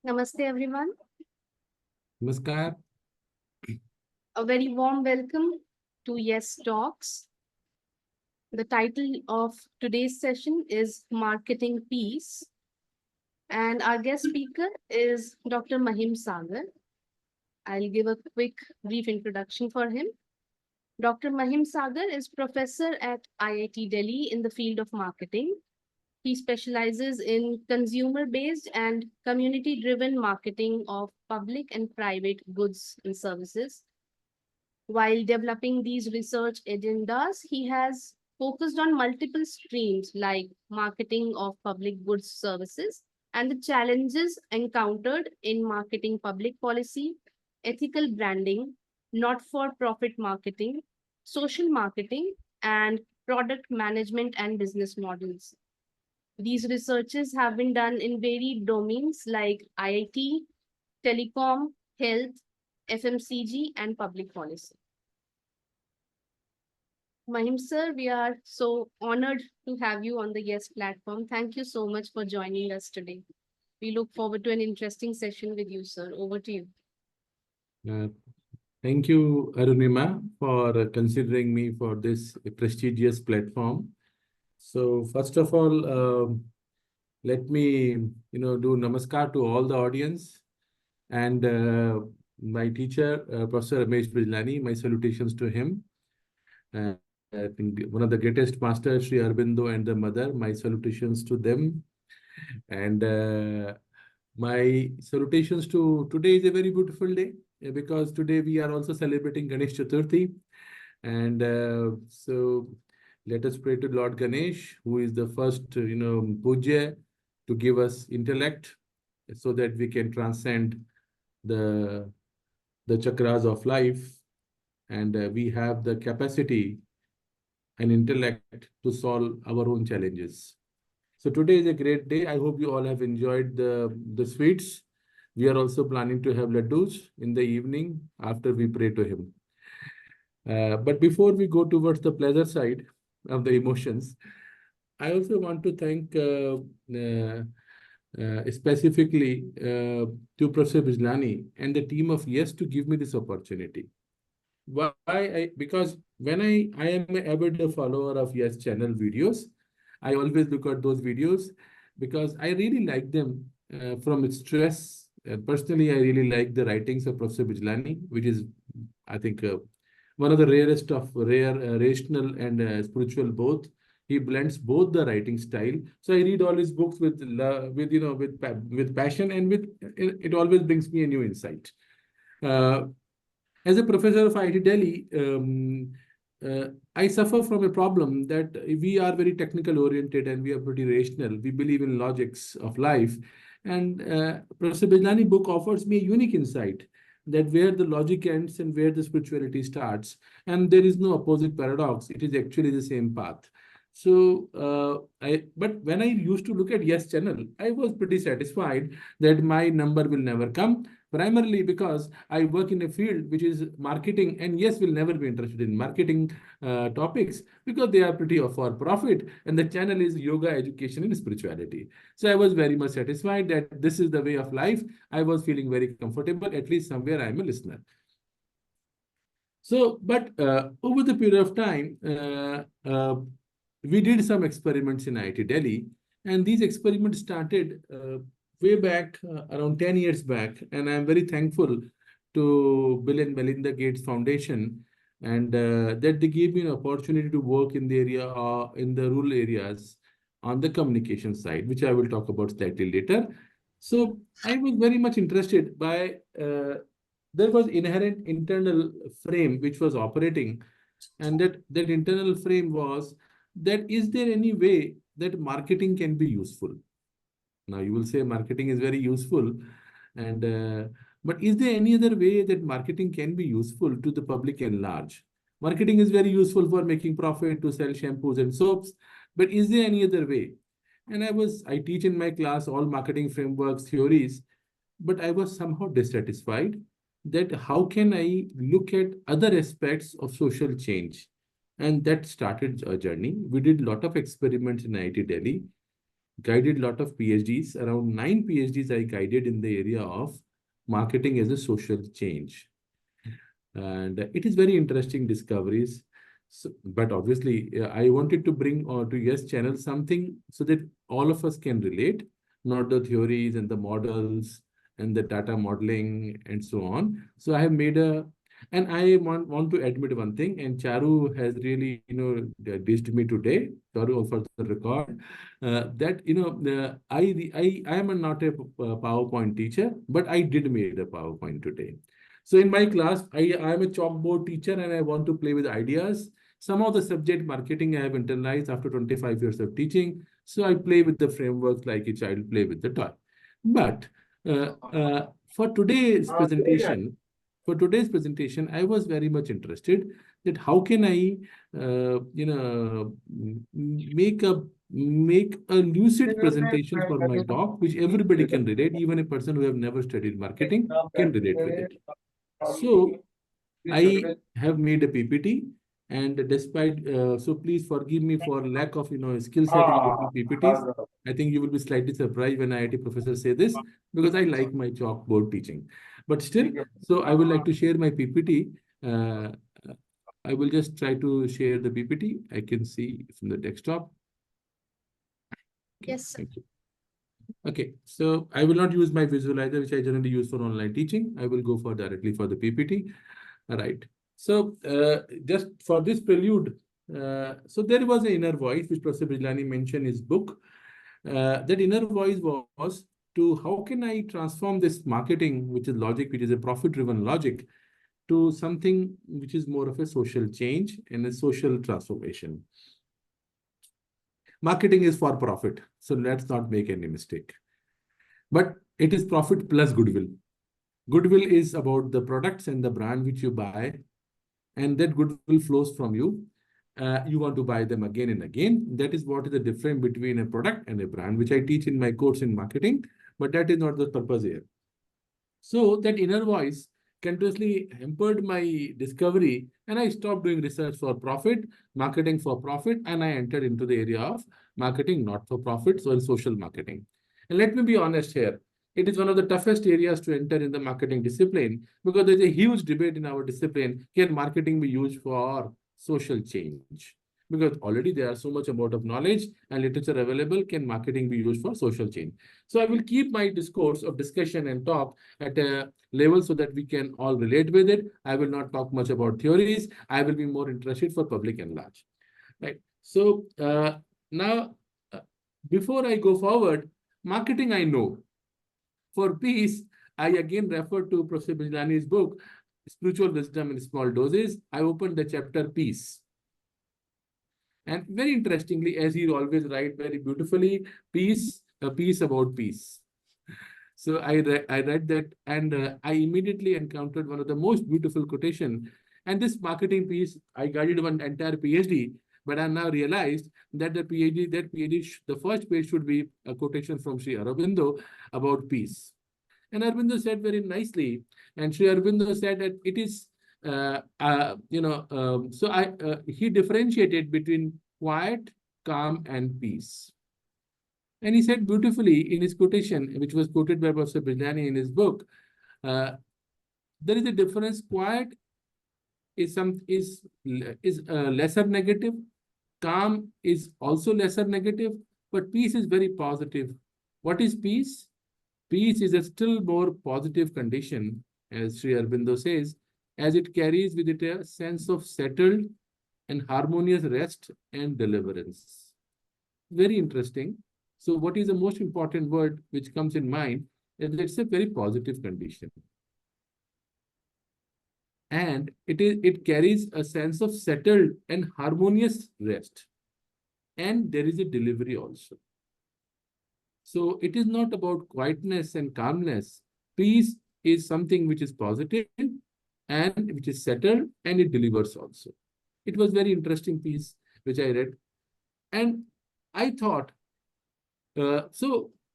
Namaste, everyone. Namaskar. A very warm welcome to Yes Talks. The title of today's session is Marketing Peace, and our guest speaker is Dr. Mahim Sagar. I'll give a quick, brief introduction for him. Dr. Mahim Sagar is professor at IIT Delhi in the field of marketing. He specializes in consumer based and community driven marketing of public and private goods and services. While developing these research agendas, he has focused on multiple streams like marketing of public goods services and the challenges encountered in marketing public policy, ethical branding, not for profit marketing, social marketing, and product management and business models. These researches have been done in varied domains like IIT, telecom, health, FMCG, and public policy. Mahim sir, we are so honored to have you on the Yes platform. Thank you so much for joining us today. We look forward to an interesting session with you, sir. Over to you. Uh, Thank you, Arunima, for considering me for this prestigious platform. So, first of all, let me, do namaskar to all the audience and my teacher, Professor Ramesh Bijlani. My salutations to him. I think one of the greatest masters, Sri Aurobindo and the mother. My salutations to them. And my salutations to today is a very beautiful day because today we are also celebrating Ganesh Chaturthi. And so let us pray to Lord Ganesh, who is the first, puja to give us intellect so that we can transcend the chakras of life. And we have the capacity and intellect to solve our own challenges. So today is a great day. I hope you all have enjoyed the sweets. We are also planning to have laddus in the evening after we pray to him. But before we go towards the pleasure side of the emotions, I also want to thank specifically to Professor Bijlani and the team of Yes to give me this opportunity. Why? Because when I am an avid follower of Yes channel videos, I always look at those videos because I really like them from its stress. Personally, I really like the writings of Professor Bijlani, which is, I think, one of the rarest of rare rational and spiritual both. He blends both the writing style. So I read all his books with with passion, and it always brings me a new insight. As a professor of IIT Delhi, I suffer from a problem that we are very technical oriented and we are pretty rational. We believe in logics of life. And Professor Bijlani book offers me a unique insight that where the logic ends and where the spirituality starts. And there is no opposite paradox. It is actually the same path. So, but when I used to look at Yes channel, I was pretty satisfied that my number will never come, primarily because I work in a field which is marketing, and Yes will never be interested in marketing topics because they are pretty for profit, and the channel is yoga, education, and spirituality. So I was very much satisfied that this is the way of life. I was feeling very comfortable, at least somewhere I am a listener. So, but over the period of time, we did some experiments in IIT Delhi, and these experiments started way back around 10 years back. And I'm very thankful to Bill and Melinda Gates Foundation and that they gave me an opportunity to work in the area, in the rural areas on the communication side, which I will talk about slightly later. So I was very much interested by, there was inherent internal frame which was operating, and that internal frame was that is there any way that marketing can be useful? Now you will say marketing is very useful, and but is there any other way that marketing can be useful to the public at large? Marketing is very useful for making profit, to sell shampoos and soaps, but is there any other way? And I teach in my class all marketing frameworks, theories, but I was somehow dissatisfied that how can I look at other aspects of social change? And that started a journey. We did a lot of experiments in IIT Delhi. guided a lot of PhDs. Around 9 PhDs I guided in the area of marketing as a social change. And it is very interesting discoveries. So, but obviously, I wanted to bring to Yes channel something so that all of us can relate, not the theories and the models and the data modeling and so on. So I have made and I want to admit one thing, and Charu has really, dissed me today, Charu, for the record, that, I am not a PowerPoint teacher, but I did made a PowerPoint today. So in my class, I am a chalkboard teacher and I want to play with ideas. Some of the subject marketing I have internalized after 25 years of teaching. So I play with the frameworks like a child play with the toy. But for today's presentation, I was very much interested that how can I, make a lucid presentation for my talk, which everybody can relate, even a person who have never studied marketing can relate with it. So I have made a PPT, and despite so please forgive me for lack of skill set in making PPTs. I think you will be slightly surprised when IIT professors say this because I like my chalkboard teaching. But still, so I would like to share my PPT. Uh, I will just try to share the PPT. I can see from the desktop. Okay, Yes, sir. thank you. Okay, so I will not use my visualizer, which I generally use for online teaching. I will go for directly for the PPT. All right. So just for this prelude, so there was an inner voice which Professor Bijlani mentioned in his book. That inner voice was to how can I transform this marketing, which is logic, which is a profit-driven logic, to something which is more of a social change and a social transformation. Marketing is for profit, so let's not make any mistake. But it is profit plus goodwill. Goodwill is about the products and the brand which you buy, and that goodwill flows from you. You want to buy them again and again. That is what is the difference between a product and a brand, which I teach in my course in marketing, but that is not the purpose here. So that inner voice continuously hampered my discovery, and I stopped doing research for profit, marketing for profit, and I entered into the area of marketing not for profit, so in social marketing. And let me be honest here. It is one of the toughest areas to enter in the marketing discipline because there's a huge debate in our discipline. Can marketing be used for social change? Because already there are so much amount of knowledge and literature available. Can marketing be used for social change? So I will keep my discourse of discussion and talk at a level so that we can all relate with it. I will not talk much about theories. I will be more interested for public and large. Right. So now, before I go forward, marketing I know. For peace, I again refer to Professor Bijlani's book, Spiritual Wisdom in Small Doses. I opened the chapter Peace. And very interestingly, as he always writes very beautifully, peace, a piece about peace. So I read that, and I immediately encountered one of the most beautiful quotation. And this marketing piece, I guided one entire PhD, but I now realized that the first page should be a quotation from Sri Aurobindo about peace. And Aurobindo said very nicely, and Sri Aurobindo said that it is, he differentiated between quiet, calm, and peace. And he said beautifully in his quotation, which was quoted by Professor Bijlani in his book, there is a difference. Quiet is lesser negative. Calm is also lesser negative, but peace is very positive. What is peace? Peace is a still more positive condition, as Sri Aurobindo says, as it carries with it a sense of settled and harmonious rest and deliverance. Very interesting. So what is the most important word which comes in mind is that it's a very positive condition. And it carries a sense of settled and harmonious rest. And there is a delivery also. So it is not about quietness and calmness. Peace is something which is positive and which is settled, and it delivers also. It was very interesting piece which I read. And I thought,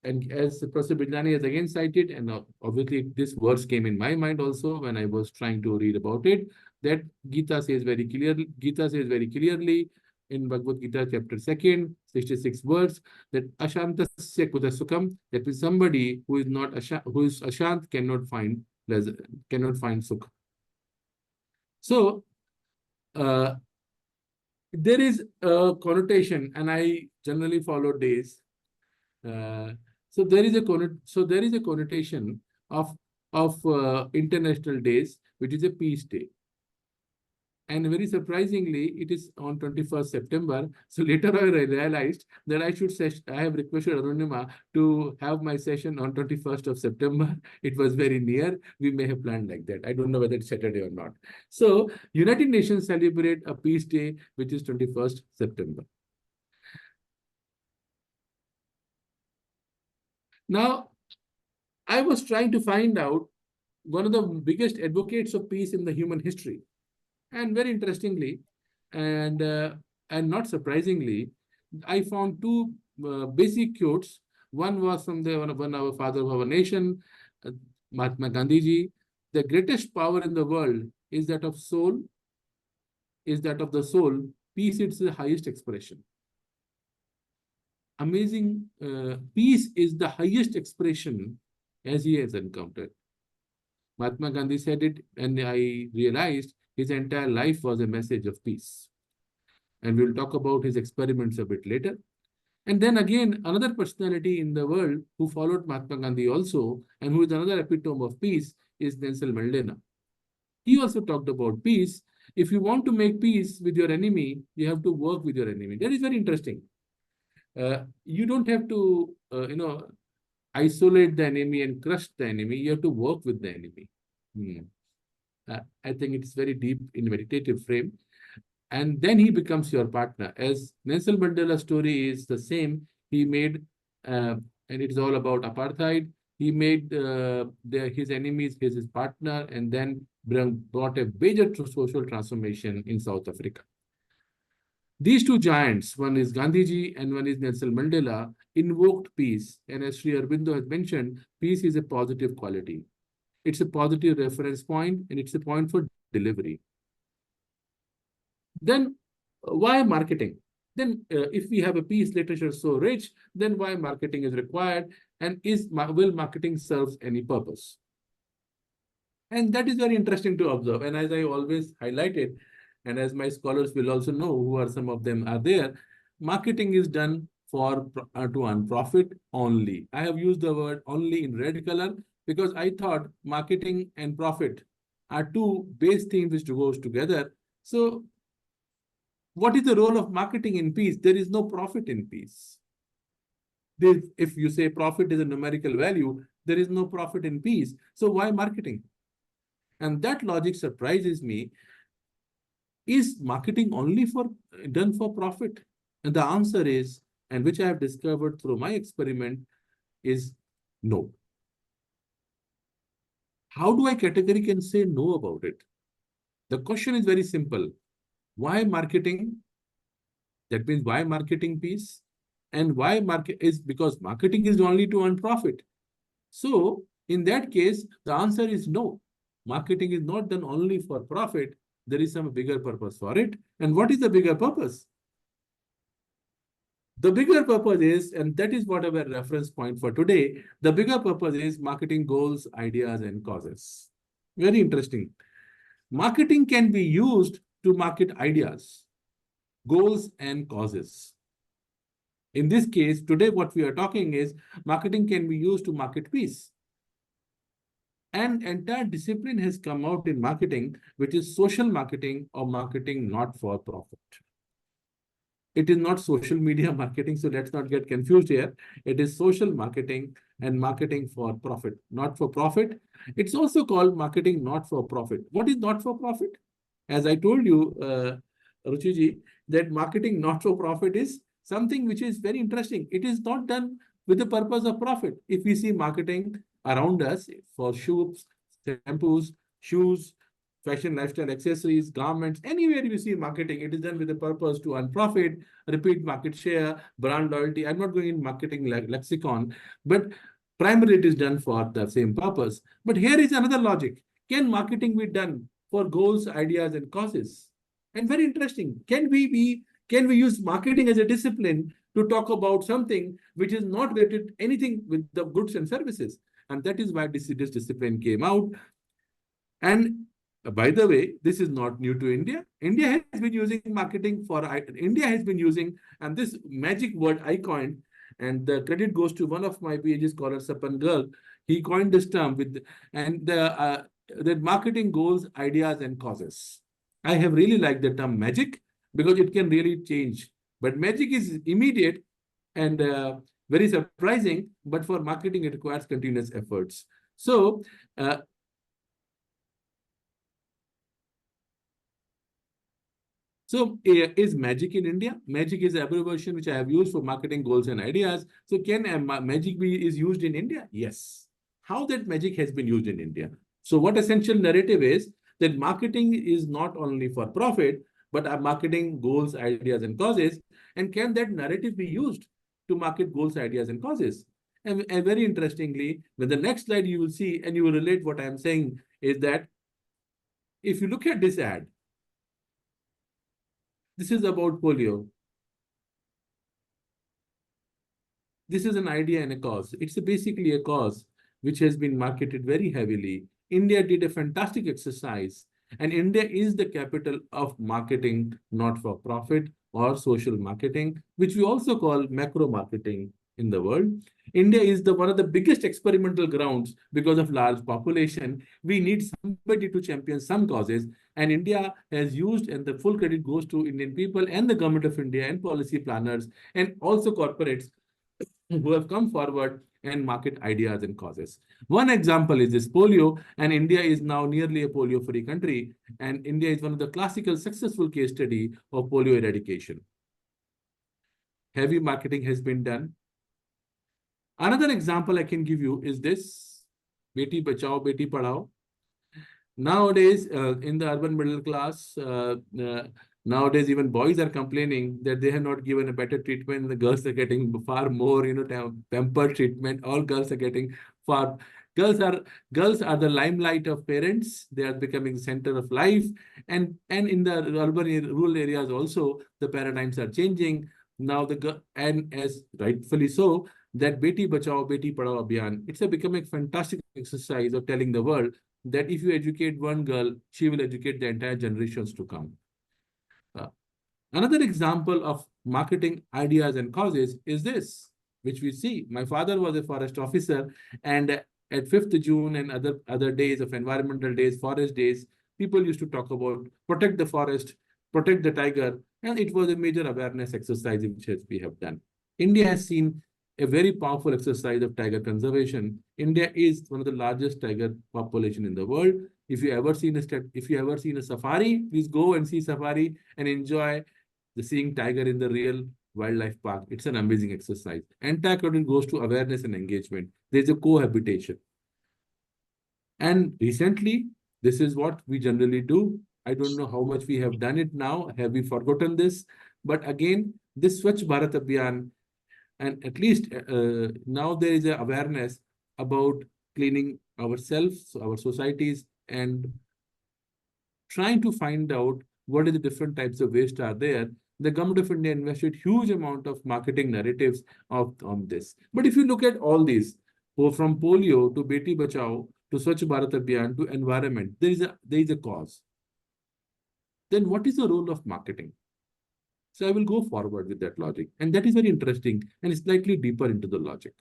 and as Professor Bijlani has again cited, and obviously this verse came in my mind also when I was trying to read about it, that Gita says very clearly in Bhagavad Gita chapter 2, 66 words, that Ashantasya kuta sukham, that is somebody who is not who is Ashant cannot find pleasure, cannot find sukh. So there is a connotation, and I generally follow days. So there is a connotation of international days, which is a peace day. And very surprisingly, it is on 21st September. So later on, I realized that I have requested Arunima to have my session on 21st of September. It was very near. We may have planned like that. I don't know whether it's Saturday or not. So United Nations celebrate a peace day, which is 21st September. Now, I was trying to find out one of the biggest advocates of peace in the human history. And very interestingly, and not surprisingly, I found two basic quotes. One was from one our father of our nation, Mahatma Gandhi ji. The greatest power in the world is that of soul, is that of the soul. Peace is the highest expression. Amazing. Peace is the highest expression as he has encountered. Mahatma Gandhi said it, and I realized his entire life was a message of peace. And we'll talk about his experiments a bit later. And then again, another personality in the world who followed Mahatma Gandhi also, and who is another epitome of peace, is Nelson Mandela. He also talked about peace. If you want to make peace with your enemy, you have to work with your enemy. That is very interesting. You don't have to, isolate the enemy and crush the enemy. You have to work with the enemy. I think it's very deep in meditative frame. And then he becomes your partner. As Nelson Mandela's story is the same, he made, and it's all about apartheid. He made his enemies his partner, and then brought a major social transformation in South Africa. These two giants, one is Gandhiji and one is Nelson Mandela, invoked peace. And as Sri Aurobindo has mentioned, peace is a positive quality. It's a positive reference point, and it's a point for delivery. Then why marketing? Then if we have a peace literature so rich, then why marketing is required? And will marketing serve any purpose? And that is very interesting to observe. And as I always highlighted, and as my scholars will also know, who are some of them are there, marketing is done to earn profit only. I have used the word only in red color because I thought marketing and profit are two base themes which goes together. So what is the role of marketing in peace? There is no profit in peace. If you say profit is a numerical value, there is no profit in peace. So why marketing? And that logic surprises me. Is marketing only done for profit? And the answer is, and which I have discovered through my experiment, is no. How do I categorically say no about it? The question is very simple. Why marketing? That means why marketing piece? And why market is because marketing is only to earn profit. So in that case, the answer is no. Marketing is not done only for profit. There is some bigger purpose for it. And what is the bigger purpose? The bigger purpose is, and that is what our reference point for today, the bigger purpose is marketing goals, ideas, and causes. Very interesting. Marketing can be used to market ideas, goals, and causes. In this case, today what we are talking is marketing can be used to market peace. An entire discipline has come out in marketing, which is social marketing or marketing not for profit. It is not social media marketing, so let's not get confused here. It is social marketing and marketing for profit, not for profit. It's also called marketing not for profit. What is not for profit? As I told you, Ruchiji, that marketing not for profit is something which is very interesting. It is not done with the purpose of profit. If we see marketing around us for shoes, shampoos, shoes, fashion, lifestyle, accessories, garments, anywhere you see marketing, it is done with the purpose to earn profit, repeat market share, brand loyalty. I'm not going in marketing lexicon, but primarily it is done for the same purpose. But here is another logic. Can marketing be done for goals, ideas, and causes? And very interesting. Can we use marketing as a discipline to talk about something which is not related anything with the goods and services. And that is why this discipline came out. And by the way, this is not new to India. India has been using marketing India has been using, and this magic word I coined, and the credit goes to one of my PhD scholars, Sapan Girl. He coined this term and the marketing goals, ideas, and causes. I have really liked the term magic because it can really change. But magic is immediate and very surprising, but for marketing, it requires continuous efforts. So, is magic in India? Magic is an abbreviation which I have used for marketing goals and ideas. So can magic be is used in India? Yes. How that magic has been used in India? So what essential narrative is that marketing is not only for profit, but are marketing goals, ideas, and causes. And can that narrative be used to market goals, ideas, and causes? And very interestingly, with the next slide you will see, and you will relate what I am saying, is that if you look at this ad, this is about polio. This is an idea and a cause. It's basically a cause which has been marketed very heavily. India did a fantastic exercise, and India is the capital of marketing, not for profit or social marketing, which we also call macro marketing in the world. India is one of the biggest experimental grounds because of large population. We need somebody to champion some causes, and India has used, and the full credit goes to Indian people and the government of India and policy planners and also corporates who have come forward and market ideas and causes. One example is this polio, and India is now nearly a polio-free country, and India is one of the classical successful case study of polio eradication. Heavy marketing has been done. Another example I can give you is this, Beti Bachao, Beti Padhao. Nowadays, in the urban middle class, nowadays even boys are complaining that they have not given a better treatment. The girls are getting far more, pampered treatment. All girls are getting far. Girls are the limelight of parents. They are becoming center of life, and in the rural areas also the paradigms are changing. Now and as rightfully so, that Beti Bachao, Beti Padhao Abhiyan, it's becoming a fantastic exercise of telling the world that if you educate one girl, she will educate the entire generations to come. Another example of marketing ideas and causes is this, which we see. My father was a forest officer, and at 5th June and other days of environmental days, forest days, people used to talk about protect the forest, protect the tiger, and it was a major awareness exercise which we have done. India has seen a very powerful exercise of tiger conservation. India is one of the largest tiger population in the world. If you ever seen a safari, please go and see safari and enjoy seeing tiger in the real wildlife park. It's an amazing exercise. Entire credit goes to awareness and engagement. There's a cohabitation. And recently, this is what we generally do. I don't know how much we have done it now. Have we forgotten this? But again, this Swachh Bharat Abhiyan, and at least now there is an awareness about cleaning ourselves, our societies, and trying to find out what are the different types of waste are there. The government of India invested huge amount of marketing narratives on this. But if you look at all these, from polio to Beti Bachao to Swachh Bharat Abhiyan to environment, there is a cause. Then what is the role of marketing? So I will go forward with that logic. And that is very interesting and slightly deeper into the logic.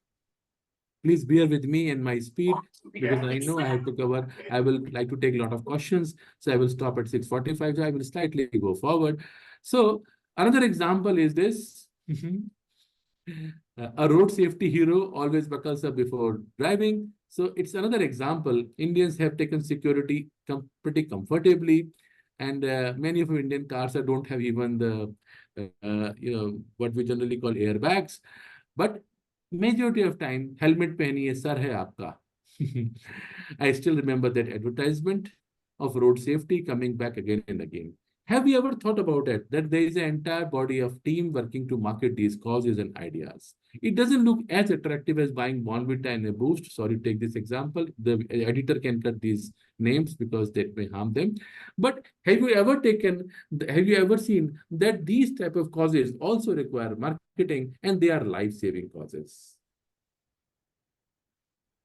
Please bear with me and my speed because I know I have to cover. I will like to take a lot of questions. So I will stop at 6:45. So I will slightly go forward. So another example is this. A road safety hero always buckles up before driving. So it's another example. Indians have taken security pretty comfortably. And many of Indian cars don't have even the, what we generally call airbags. But majority of time, helmet pehniye, sar hai aapka. I still remember that advertisement of road safety coming back again and again. Have you ever thought about it, that there is an entire body of team working to market these causes and ideas? It doesn't look as attractive as buying Bonvita and a Boost. Sorry, take this example. The editor can cut these names because that may harm them. But have you ever seen that these type of causes also require marketing and they are life-saving causes?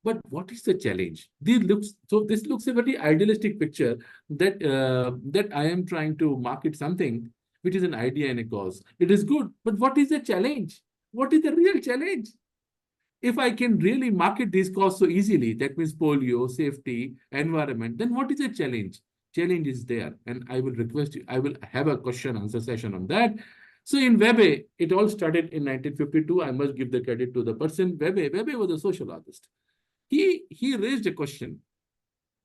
But what is the challenge? This looks a very idealistic picture that I am trying to market something which is an idea and a cause. It is good, but what is the challenge? What is the real challenge? If I can really market these causes so easily, that means polio, safety, environment, then what is the challenge? Challenge is there, and I will request you, I will have a question answer session on that. So in Webbe, it all started in 1952. I must give the credit to the person. Webbe was a sociologist. He raised a question,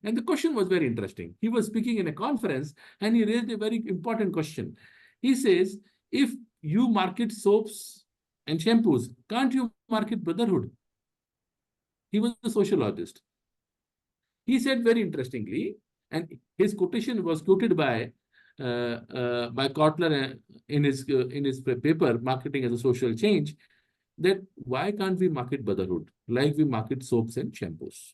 and the question was very interesting. He was speaking in a conference, and he raised a very important question. He says, if you market soaps and shampoos, can't you market brotherhood? He was a sociologist. He said very interestingly, and his quotation was quoted by Kotler in his paper, Marketing as a Social Change, that why can't we market brotherhood like we market soaps and shampoos?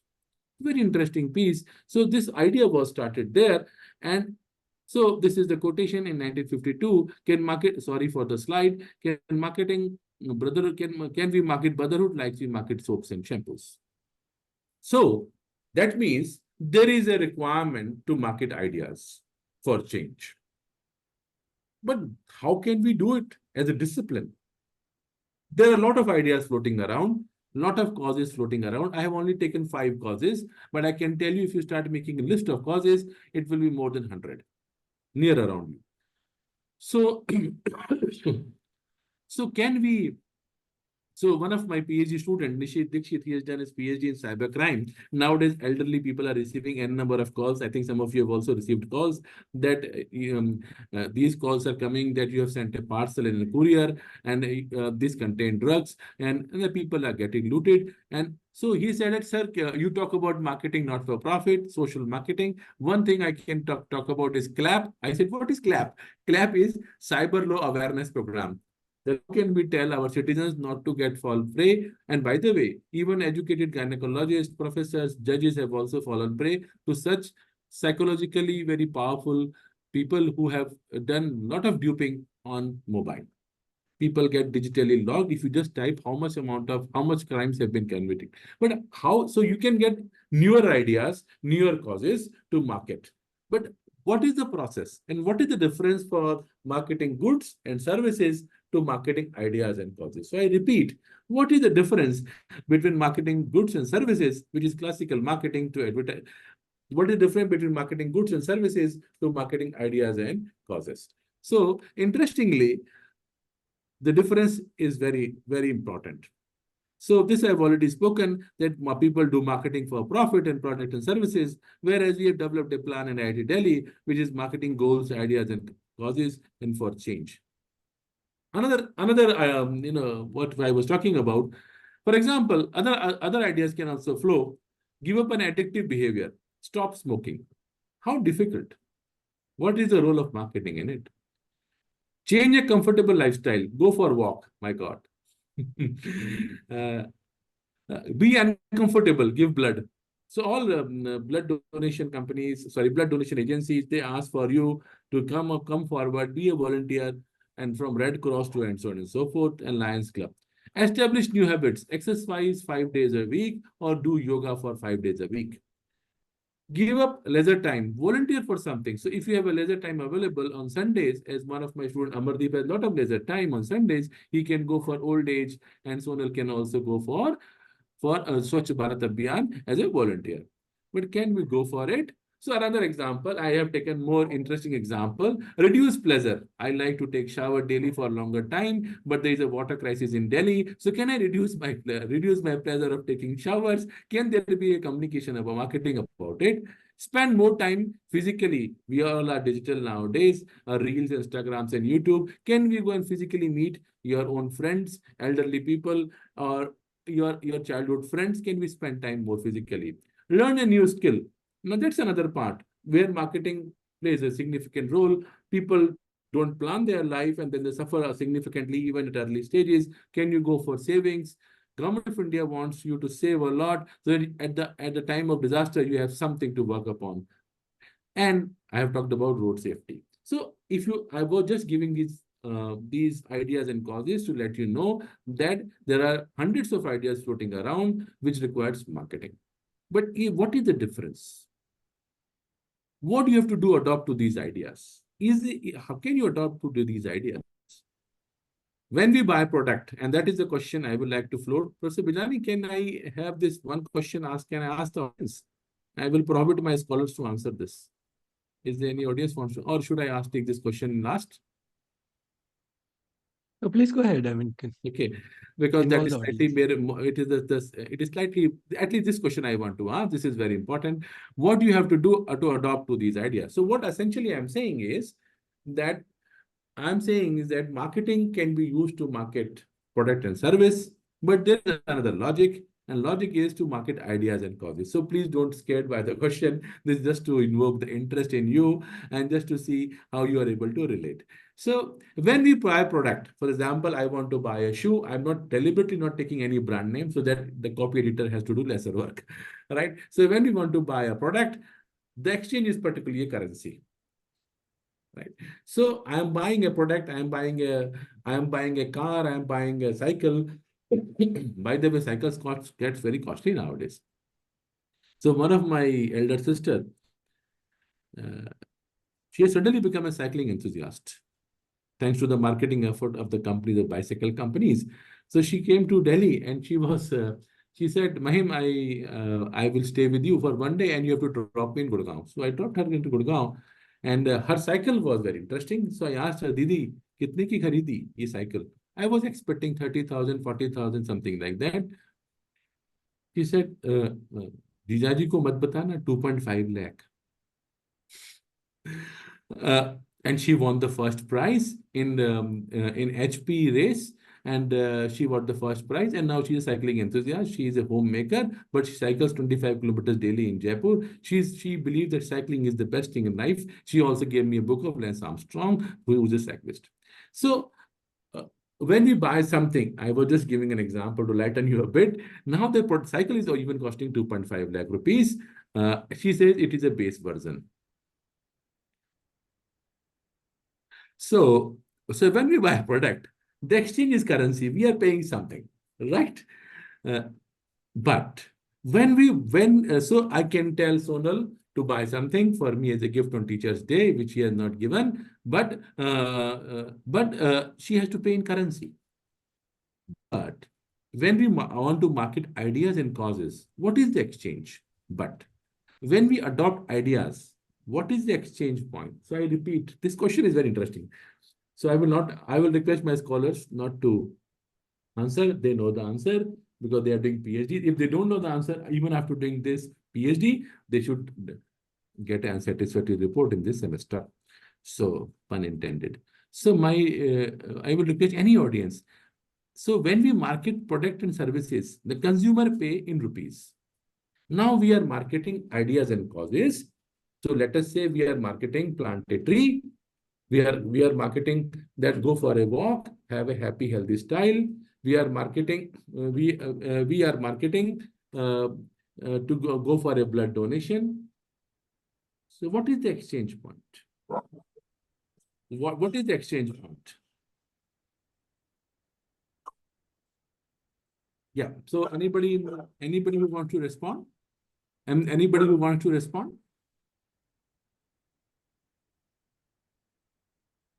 Very interesting piece. So this idea was started there. And so this is the quotation in 1952. Sorry for the slide, can we market brotherhood like we market soaps and shampoos? So that means there is a requirement to market ideas for change. But how can we do it as a discipline? There are a lot of ideas floating around, a lot of causes floating around. I have only taken 5 causes, but I can tell you if you start making a list of causes, it will be more than 100 near around you. So, so one of my PhD student, Nishit Dikshit, he has done his PhD in cybercrime. Nowadays, elderly people are receiving n number of calls. I think some of you have also received calls that these calls are coming that you have sent a parcel in a courier and this contained drugs and the people are getting looted. And so he said that, sir, you talk about marketing not for profit, social marketing. One thing I can talk about is CLAP. I said, what is CLAP? CLAP is Cyber Law Awareness Program. How can we tell our citizens not to get fall prey? And by the way, even educated gynecologists, professors, judges have also fallen prey to such psychologically very powerful people who have done a lot of duping on mobile. People get digitally logged if you just type how much crimes have been committed. But how? So you can get newer ideas, newer causes to market. But what is the process and what is the difference for marketing goods and services to marketing ideas and causes? So I repeat, what is the difference between marketing goods and services, which is classical marketing, to advertise? What is the difference between marketing goods and services to marketing ideas and causes? So interestingly, the difference is very, very important. So this I've already spoken that people do marketing for profit and product and services, whereas we have developed a plan in IIT Delhi, which is marketing goals, ideas, and causes, and for change. Another what I was talking about, for example, other ideas can also flow. Give up an addictive behavior. Stop smoking. How difficult? What is the role of marketing in it? Change a comfortable lifestyle. Go for a walk. My God. Be uncomfortable. Give blood. So all blood donation companies, blood donation agencies, they ask for you to come forward, be a volunteer, and from Red Cross to and so on and so forth, and Lions Club. Establish new habits. Exercise 5 days a week or do yoga for 5 days a week. Give up leisure time, volunteer for something. So if you have a leisure time available on Sundays, as one of my students, Amardeep, has a lot of leisure time on Sundays, he can go for old age, and Sonal can also go for Swachh Bharat Abhiyan as a volunteer. But can we go for it? So another example, I have taken more interesting example, reduce pleasure. I like to take shower daily for a longer time, but there is a water crisis in Delhi. So can I reduce my pleasure of taking showers? Can there be a communication about marketing about it? Spend more time physically. We all are digital nowadays, Reels, Instagrams, and YouTube. Can we go and physically meet your own friends, elderly people, or your childhood friends? Can we spend time more physically? Learn a new skill. Now, that's another part where marketing plays a significant role. People don't plan their life, and then they suffer significantly even at early stages. Can you go for savings? Government of India wants you to save a lot so that at the time of disaster, you have something to work upon. And I have talked about road safety. So I was just giving these ideas and causes to let you know that there are hundreds of ideas floating around which requires marketing. But what is the difference? What do you have to do adopt to these ideas? How can you adopt to these ideas? When we buy a product, and that is the question I would like to float. Professor Bijani, can I have this one question asked? Can I ask the audience? I will prohibit my scholars to answer this. Is there any audience wants to, or should I take this question last? Oh, please go ahead. I mean, okay, because that is slightly it is slightly, at least this question I want to ask. This is very important. What do you have to do to adopt to these ideas? So what essentially I'm saying is that marketing can be used to market product and service, but there is another logic, and logic is to market ideas and causes. So please don't scared by the question. This is just to invoke the interest in you and just to see how you are able to relate. So when we buy a product, for example, I want to buy a shoe. I'm not deliberately not taking any brand name so that the copy editor has to do lesser work, right? So when we want to buy a product, the exchange is particularly a currency. Right. So I am buying a product, I am buying a car, I am buying a cycle. By the way, cycles gets very costly nowadays. So one of my elder sister, she has suddenly become a cycling enthusiast, thanks to the marketing effort of the company, the bicycle companies. So she came to Delhi and she said, Mahim, I will stay with you for one day and you have to drop me in Gurgaon. So I dropped her into Gurgaon. And her cycle was very interesting. So I asked her, Didi, kitne ki kharidi ye cycle? I was expecting 30,000, 40,000, something like that. She said, Jijaji ko mat batana, 2.5 lakh. And she won the first prize in HP race. And she got the first prize, and now she's a cycling enthusiast. She is a homemaker, but she cycles 25 kilometers daily in Jaipur. She believes that cycling is the best thing in life. She also gave me a book of Lance Armstrong, who was a cyclist. So when we buy something, I was just giving an example to lighten you a bit. Now the cycle is even costing 2.5 lakh rupees. She says it is a base version. So when we buy a product, the exchange is currency. We are paying something, right? But so I can tell Sonal to buy something for me as a gift on Teacher's Day, which he has not given, but she has to pay in currency. But when we want to market ideas and causes, what is the exchange? But when we adopt ideas, what is the exchange point? So I repeat, this question is very interesting. So I will request my scholars not to answer. They know the answer because they are doing PhD. If they don't know the answer, even after doing this PhD, they should get an unsatisfactory report in this semester. So pun intended. So I will request any audience. So when we market product and services, the consumer pay in rupees. Now we are marketing ideas and causes. So let us say we are marketing plant a tree. We are marketing that go for a walk, have a happy, healthy style. We are marketing to go for a blood donation. So what is the exchange point? What is the exchange point? Yeah. So anybody who wants to respond? And anybody who wants to respond?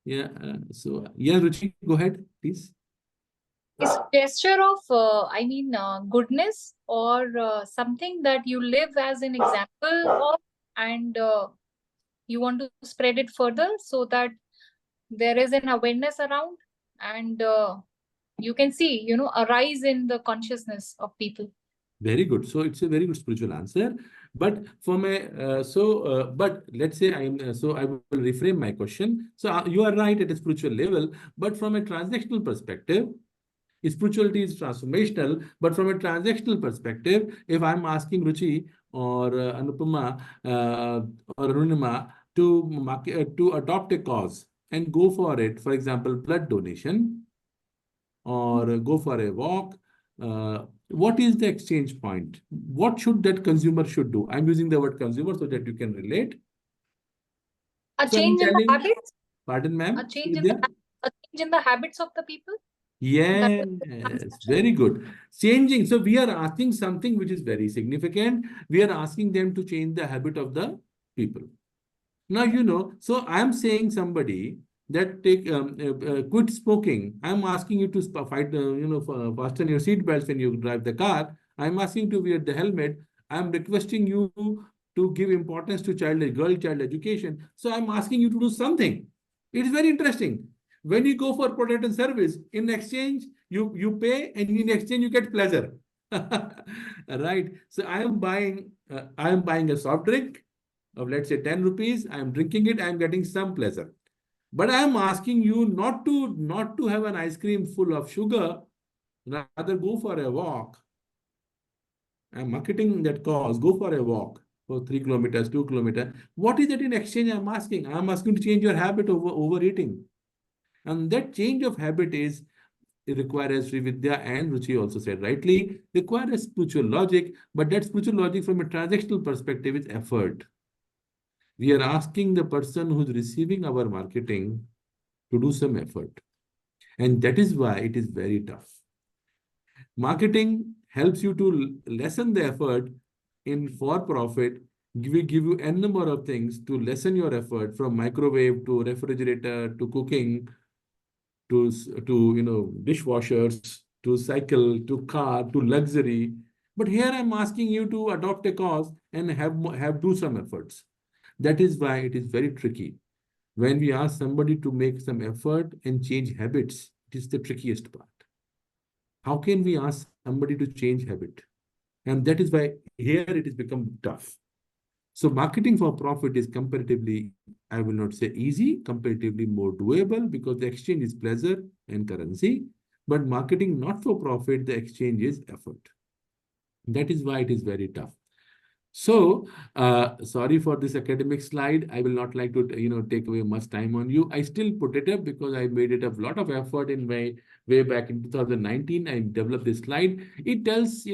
Yeah. Ruchi, go ahead, please. Is gesture of, goodness or something that you live as an example of, and you want to spread it further so that there is an awareness around, and you can see, a rise in the consciousness of people. Very good. So it's a very good spiritual answer. But from but let's say I will reframe my question. So you are right at a spiritual level, but from a transactional perspective, spirituality is transformational. But from a transactional perspective, if I'm asking Ruchi or Anupama or Arunima to adopt a cause, and go for it, for example, blood donation or go for a walk, what is the exchange point? What should that consumer should do? I'm using the word consumer so that you can relate. A So I'm change in the telling, habits? pardon, A ma'am, change in there? a change in the habits of the people? That was the Yes, transaction. very good. Changing. So we are asking something which is very significant. We are asking them to change the habit of the people. Now, so I'm saying somebody that quit smoking. I'm asking you to fasten your seat belts when you drive the car. I'm asking you to wear the helmet. I'm requesting you to give importance to girl child education. So I'm asking you to do something. It is very interesting. When you go for product and service, in exchange, you pay, and in exchange, you get pleasure. Right. So I am buying a soft drink of, let's say, 10 rupees. I'm drinking it, I'm getting some pleasure. But I'm asking you not to have an ice cream full of sugar, rather go for a walk. I'm marketing that cause, go for a walk for 3 kilometers, 2 kilometers. What is it in exchange? I'm asking. I'm asking to change your habit over overeating. And that change of habit is it requires, Sri Vidya and Ruchi also said rightly, requires spiritual logic, but that spiritual logic from a transactional perspective is effort. We are asking the person who's receiving our marketing to do some effort. And that is why it is very tough. Marketing helps you to lessen the effort in for profit. We give you n number of things to lessen your effort, from microwave to refrigerator to cooking to dishwashers to cycle to car to luxury. But here I'm asking you to adopt a cause and have do some efforts. That is why it is very tricky. When we ask somebody to make some effort and change habits, it is the trickiest part. How can we ask somebody to change habit? And that is why here it has become tough. So marketing for profit is comparatively, I will not say easy, comparatively more doable, because the exchange is pleasure and currency. But marketing not for profit, the exchange is effort. That is why it is very tough. So, sorry for this academic slide. I will not like to, take away much time on you. I still put it up because I made it a lot of effort in my way back in 2019. I developed this slide. It tells,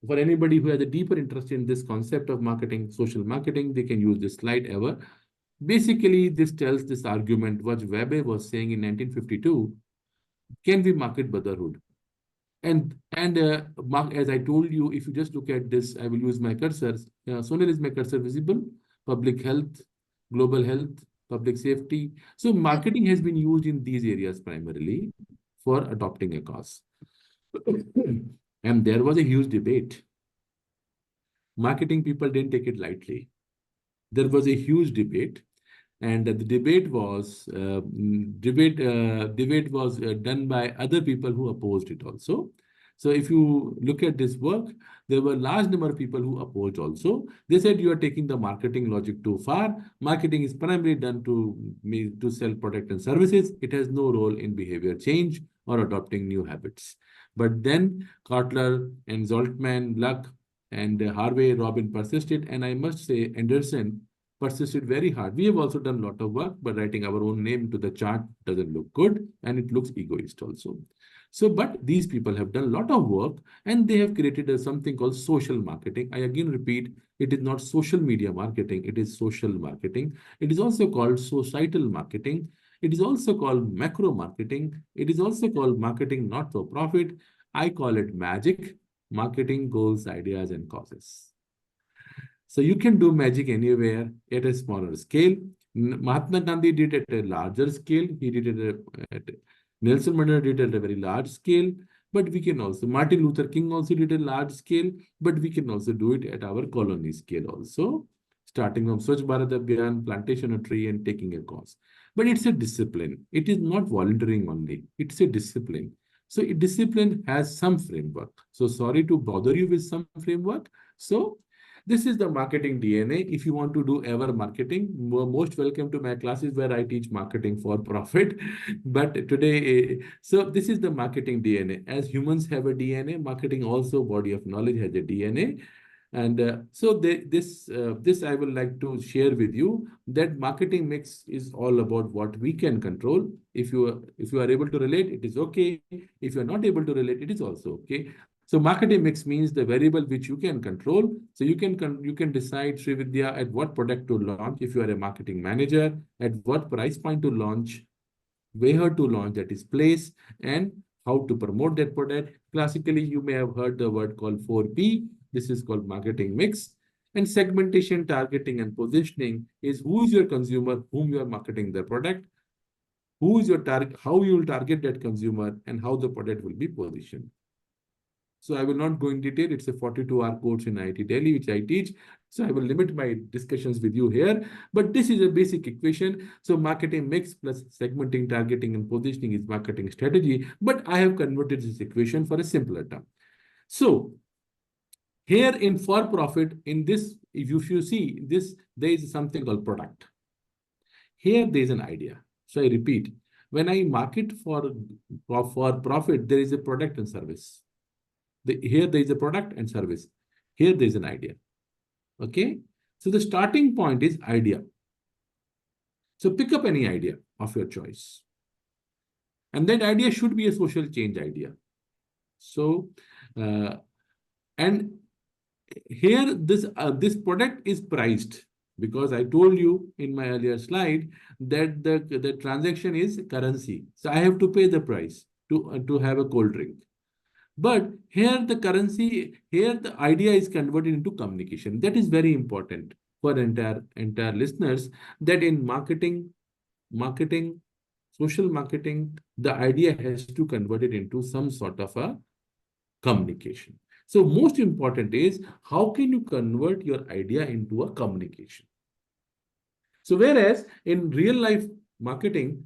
for anybody who has a deeper interest in this concept of marketing, social marketing, they can use this slide ever. Basically, this tells this argument, what Weber was saying in 1952, can we market brotherhood? And Mark, as I told you, if you just look at this, I will use my cursors. Sonal, is my cursor visible? Public health, global health, public safety. So marketing has been used in these areas primarily for adopting a cause. And there was a huge debate. Marketing people didn't take it lightly. There was a huge debate. And the debate was done by other people who opposed it also. So if you look at this work, there were a large number of people who opposed also. They said you are taking the marketing logic too far. Marketing is primarily done to sell product and services. It has no role in behavior change or adopting new habits. But then Kotler and Zoltman, Luck, and Harvey Robin persisted. And I must say, Anderson persisted very hard. We have also done a lot of work, but writing our own name to the chart doesn't look good, and it looks egoist also. So, but these people have done a lot of work, and they have created something called social marketing. I again repeat, it is not social media marketing, it is social marketing. It is also called societal marketing. It is also called macro marketing. It is also called marketing not for profit. I call it magic, marketing goals, ideas, and causes. So you can do magic anywhere at a smaller scale. Mahatma Gandhi did it at a larger scale. He did it at Nelson Mandela did it at a very large scale. But we can also, Martin Luther King also did a large scale, but we can also do it at our colony scale also, starting from Swachh Bharat Abhiyan, plantation a tree, and taking a cause. But it's a discipline. It is not volunteering only. It's a discipline. So a discipline has some framework. So sorry to bother you with some framework. So this is the marketing DNA. If you want to do ever marketing, most welcome to my classes where I teach marketing for profit. But today, so this is the marketing DNA. As humans have a DNA, marketing also body of knowledge has a DNA. And this I would like to share with you that marketing mix is all about what we can control. If you are able to relate, it is okay. If you are not able to relate, it is also okay. So marketing mix means the variable which you can control. So you can decide, Srividya, at what product to launch if you are a marketing manager, at what price point to launch, where to launch, that is place, and how to promote that product. Classically, you may have heard the word called 4P. This is called marketing mix. And segmentation, targeting, and positioning is who is your consumer, whom you are marketing the product, who is your target, how you will target that consumer, and how the product will be positioned. So I will not go in detail. It's a 42-hour course in IIT Delhi, which I teach. So I will limit my discussions with you here. But this is a basic equation. So marketing mix plus segmenting, targeting, and positioning is marketing strategy. But I have converted this equation for a simpler term. So here in for profit, in this, if you see this, there is something called product. Here there is an idea. So I repeat, when I market for profit, there is a product and service. Here there is a product and service. Here there is an idea. Okay. So the starting point is idea. So pick up any idea of your choice. And that idea should be a social change idea. So, and here this product is priced because I told you in my earlier slide that the transaction is currency. So I have to pay the price to have a cold drink. But here the idea is converted into communication. That is very important for entire listeners, that in marketing, social marketing, the idea has to convert it into some sort of a communication. So most important is how can you convert your idea into a communication? So whereas in real life marketing,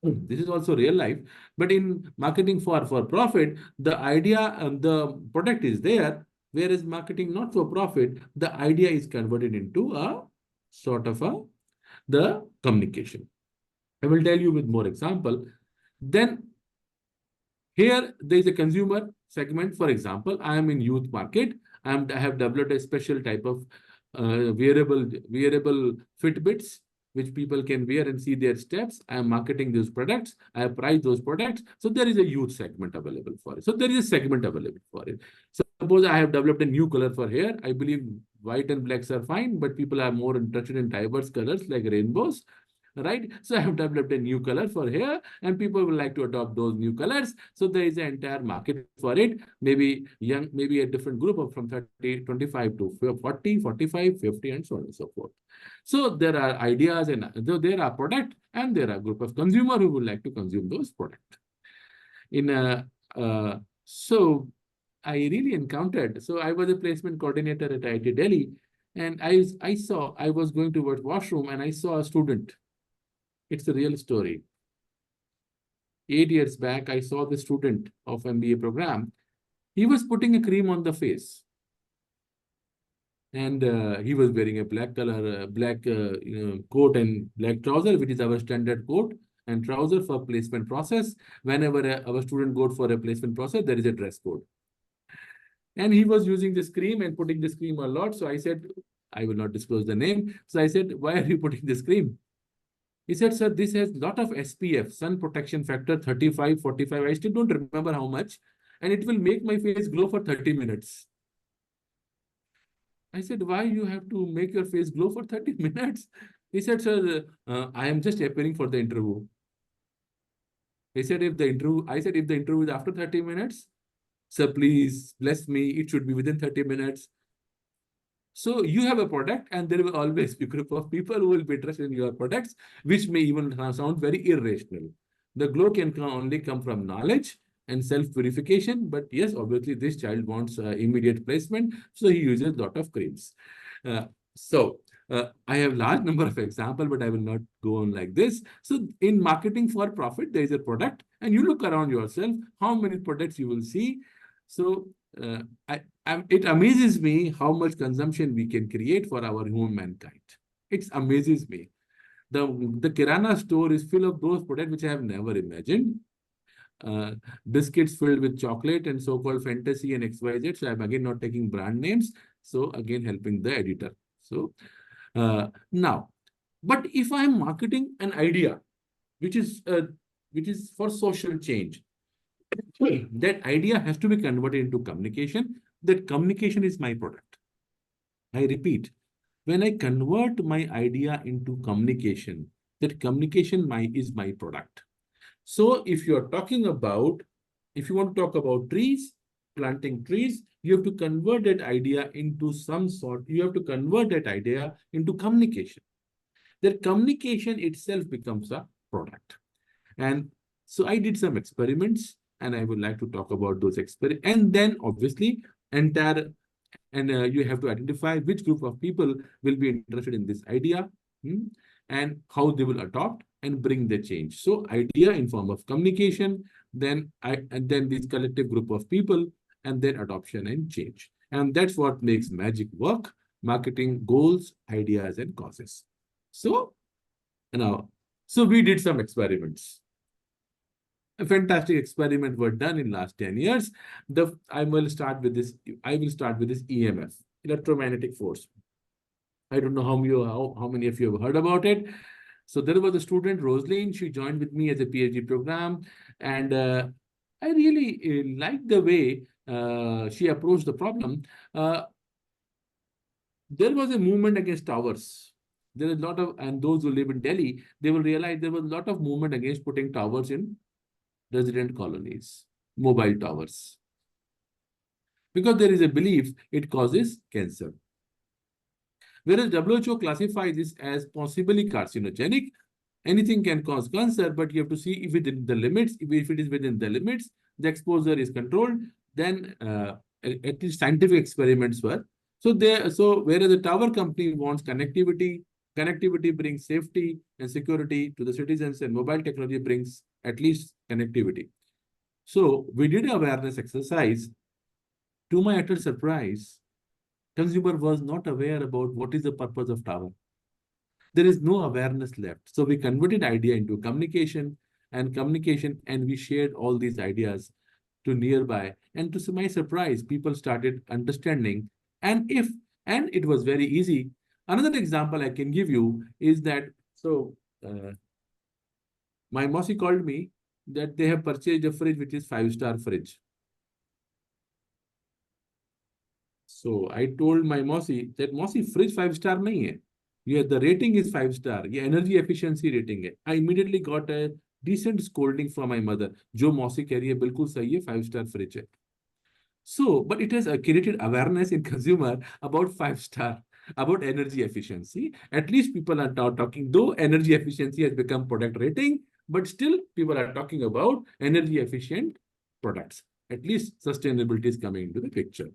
this is also real life, but in marketing for profit, the idea and the product is there, whereas marketing not for profit, the idea is converted into a sort of the communication. I will tell you with more example. Then here there is a consumer segment. For example, I am in youth market. I have developed a special type of wearable Fitbits, which people can wear and see their steps. I am marketing those products. I have priced those products. So there is a youth segment available for it. So there is a segment available for it. So suppose I have developed a new color for hair. I believe white and blacks are fine, but people are more interested in diverse colors like rainbows. Right? So I have developed a new color for hair and people would like to adopt those new colors. So there is an entire market for it. Maybe a different group of from 30, 25 to 40, 45, 50, and so on and so forth. So there are ideas and there are product and there are a group of consumer who would like to consume those products. So I really encountered, so I was a placement coordinator at IIT Delhi, and I was going towards washroom and I saw a student. It's a real story. 8 years back, I saw the student of MBA program. He was putting a cream on the face. And he was wearing a black color, coat and black trouser, which is our standard coat and trouser for placement process. Whenever our student goes for a placement process, there is a dress code. And he was using this cream and putting this cream a lot. So I said, I will not disclose the name. So I said, why are you putting this cream? He said, sir, this has a lot of SPF, sun protection factor, 35, 45. I still don't remember how much. And it will make my face glow for 30 minutes. I said, why you have to make your face glow for 30 minutes? He said, sir, I am just appearing for the interview. He said, if the interview is after 30 minutes, sir, please bless me. It should be within 30 minutes. So you have a product and there will always be a group of people who will be interested in your products, which may even sound very irrational. The glow can only come from knowledge and self-purification. But yes, obviously this child wants immediate placement. So he uses a lot of creams. I have large number of examples, but I will not go on like this. So in marketing for profit, there is a product and you look around yourself, how many products you will see. So it amazes me how much consumption we can create for our humankind. It amazes me. The Kirana store is full of those products which I have never imagined. Biscuits filled with chocolate and so-called fantasy and XYZ. So I'm again not taking brand names. So again, helping the editor. So now, but if I'm marketing an idea, which is for social change, that idea has to be converted into communication. That communication is my product. I repeat, when I convert my idea into communication, that communication is my product. So if you're talking about, if you want to talk about trees, planting trees, you have to convert that idea into some sort, you have to convert that idea into communication. That communication itself becomes a product. And so I did some experiments, and I would like to talk about those experiments. And then obviously, entire, and you have to identify which group of people will be interested in this idea, and how they will adopt and bring the change. So idea in form of communication, and then this collective group of people, and then adoption and change. And that's what makes magic work: marketing, goals, ideas, and causes. So now, so we did some experiments. A fantastic experiment were done in last 10 years. I will start with this EMF, electromagnetic force. I don't know how many of you have heard about it. So there was a student, Rosaline. She joined with me as a PhD program, and I really liked the way she approached the problem. There was a movement against towers. There is a lot of, and those who live in Delhi, they will realize there was a lot of movement against putting towers in resident colonies, mobile towers, because there is a belief it causes cancer. Whereas WHO classifies this as possibly carcinogenic. Anything can cause cancer, but you have to see if it is in the limits. If it is within the limits, the exposure is controlled. Then at least scientific experiments were. So whereas the tower company wants connectivity, connectivity brings safety and security to the citizens, and mobile technology brings at least connectivity. So we did an awareness exercise. To my utter surprise, consumer was not aware about what is the purpose of tower. There is no awareness left. So we converted idea into communication, and we shared all these ideas to nearby. And to my surprise, people started understanding. And it was very easy. Another example I can give you is that, my Mosi called me that they have purchased a fridge which is 5-star fridge. So I told my Mosi that Mosi, fridge 5-star nahi hai. Yeah, the rating is 5-star. Yeah, energy efficiency rating hai. I immediately got a decent scolding from my mother. Jo Mosi keh rahi hai, bilkul sahi hai, 5-star fridge hai. So, but it has created awareness in consumer about 5-star, about energy efficiency. At least people are now talking, though energy efficiency has become product rating, but still people are talking about energy efficient products. At least sustainability is coming into the picture.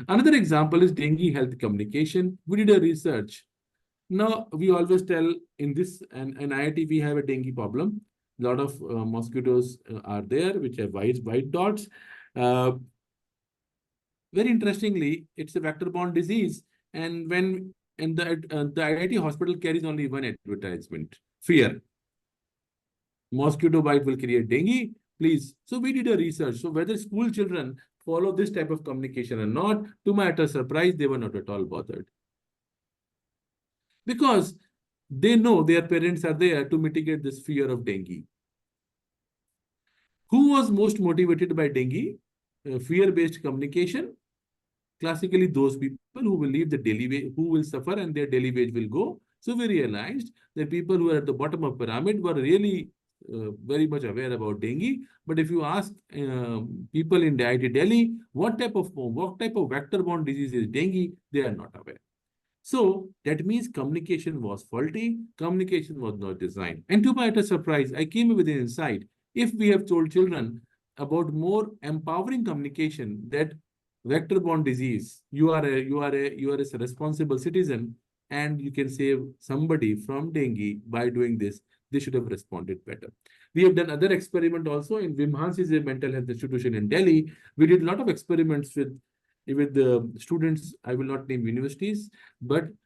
Another example is dengue health communication. We did a research. Now, we always tell in this, and IIT, we have a dengue problem. A lot of mosquitoes are there, which have white dots. Very interestingly, it's a vector-borne disease. And the IIT hospital carries only one advertisement: fear. Mosquito bite will create dengue, please. So we did a research. So whether school children follow this type of communication or not, to my utter surprise, they were not at all bothered. Because they know their parents are there to mitigate this fear of dengue. Who was most motivated by dengue? Fear-based communication. Classically, those people who will leave the daily wage, who will suffer and their daily wage will go. So we realized that people who are at the bottom of pyramid were really very much aware about dengue. But if you ask people in IIT Delhi, what type of vector-borne disease is dengue, they are not aware. So that means communication was faulty, communication was not designed. And to my utter surprise, I came with an insight. If we have told children about more empowering communication, that vector-borne disease, you are a responsible citizen, and you can save somebody from dengue by doing this, they should have responded better. We have done other experiment also in Vimhans, is a mental health institution in Delhi. We did a lot of experiments with the students. I will not name universities,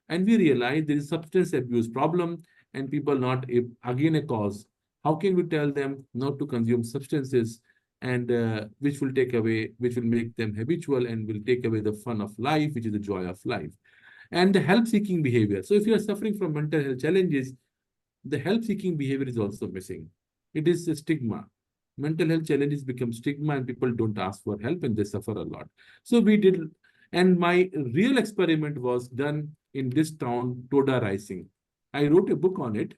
and we realized there is substance abuse problem, and people not again a cause. How can we tell them not to consume substances? and which will make them habitual and will take away the fun of life, which is the joy of life. And the help-seeking behavior. So if you are suffering from mental health challenges, the help-seeking behavior is also missing. It is a stigma. Mental health challenges become stigma and people don't ask for help and they suffer a lot. So we did, and my real experiment was done in this town, Toda Rising. I wrote a book on it.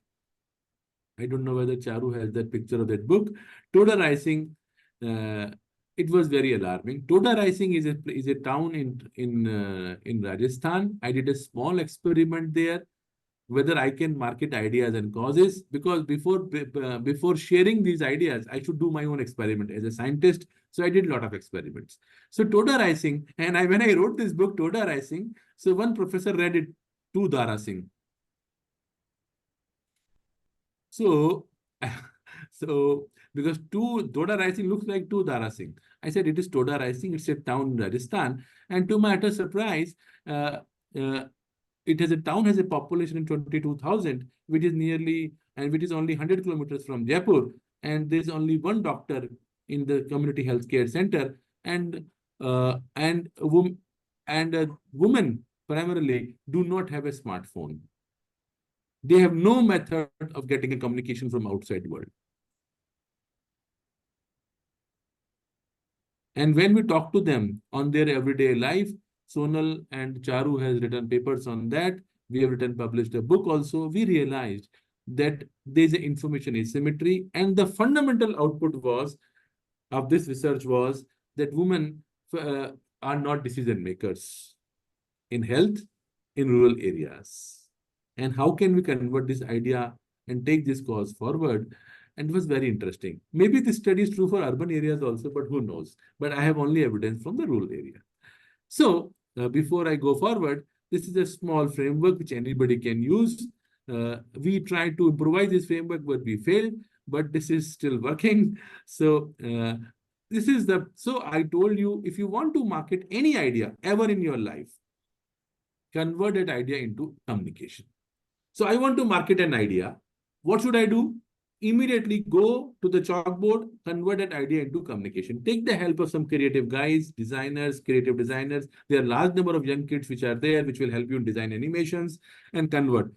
I don't know whether Charu has that picture of that book. Toda Rising, it was very alarming. Toda Rising is a town in Rajasthan. I did a small experiment there, whether I can market ideas and causes, because before sharing these ideas, I should do my own experiment as a scientist. So I did a lot of experiments. So Toda Rising, and when I wrote this book, Toda Rising, so one professor read it to Dara Singh. So, so because Toda Rising looks like to Dara Singh. I said it is Toda Rising. It's a town in Rajasthan, and to my utter surprise, town has a population of 22,000, which is only 100 kilometers from Jaipur, and there's only one doctor in the community healthcare center, and women primarily do not have a smartphone. They have no method of getting a communication from outside world. And when we talk to them on their everyday life, Sonal and Charu has written papers on that. We have published a book also. We realized that there's an information asymmetry, and the fundamental output of this research was that women are not decision makers in health in rural areas. And how can we convert this idea and take this cause forward? And it was very interesting. Maybe this study is true for urban areas also, but who knows? But I have only evidence from the rural area. So before I go forward, this is a small framework which anybody can use. We tried to improvise this framework, but we failed. But this is still working. So so I told you, if you want to market any idea ever in your life, convert that idea into communication. So I want to market an idea. What should I do? Immediately go to the chalkboard, convert that idea into communication. Take the help of some creative guys, designers, creative designers. There are a large number of young kids which are there, which will help you in design animations and convert.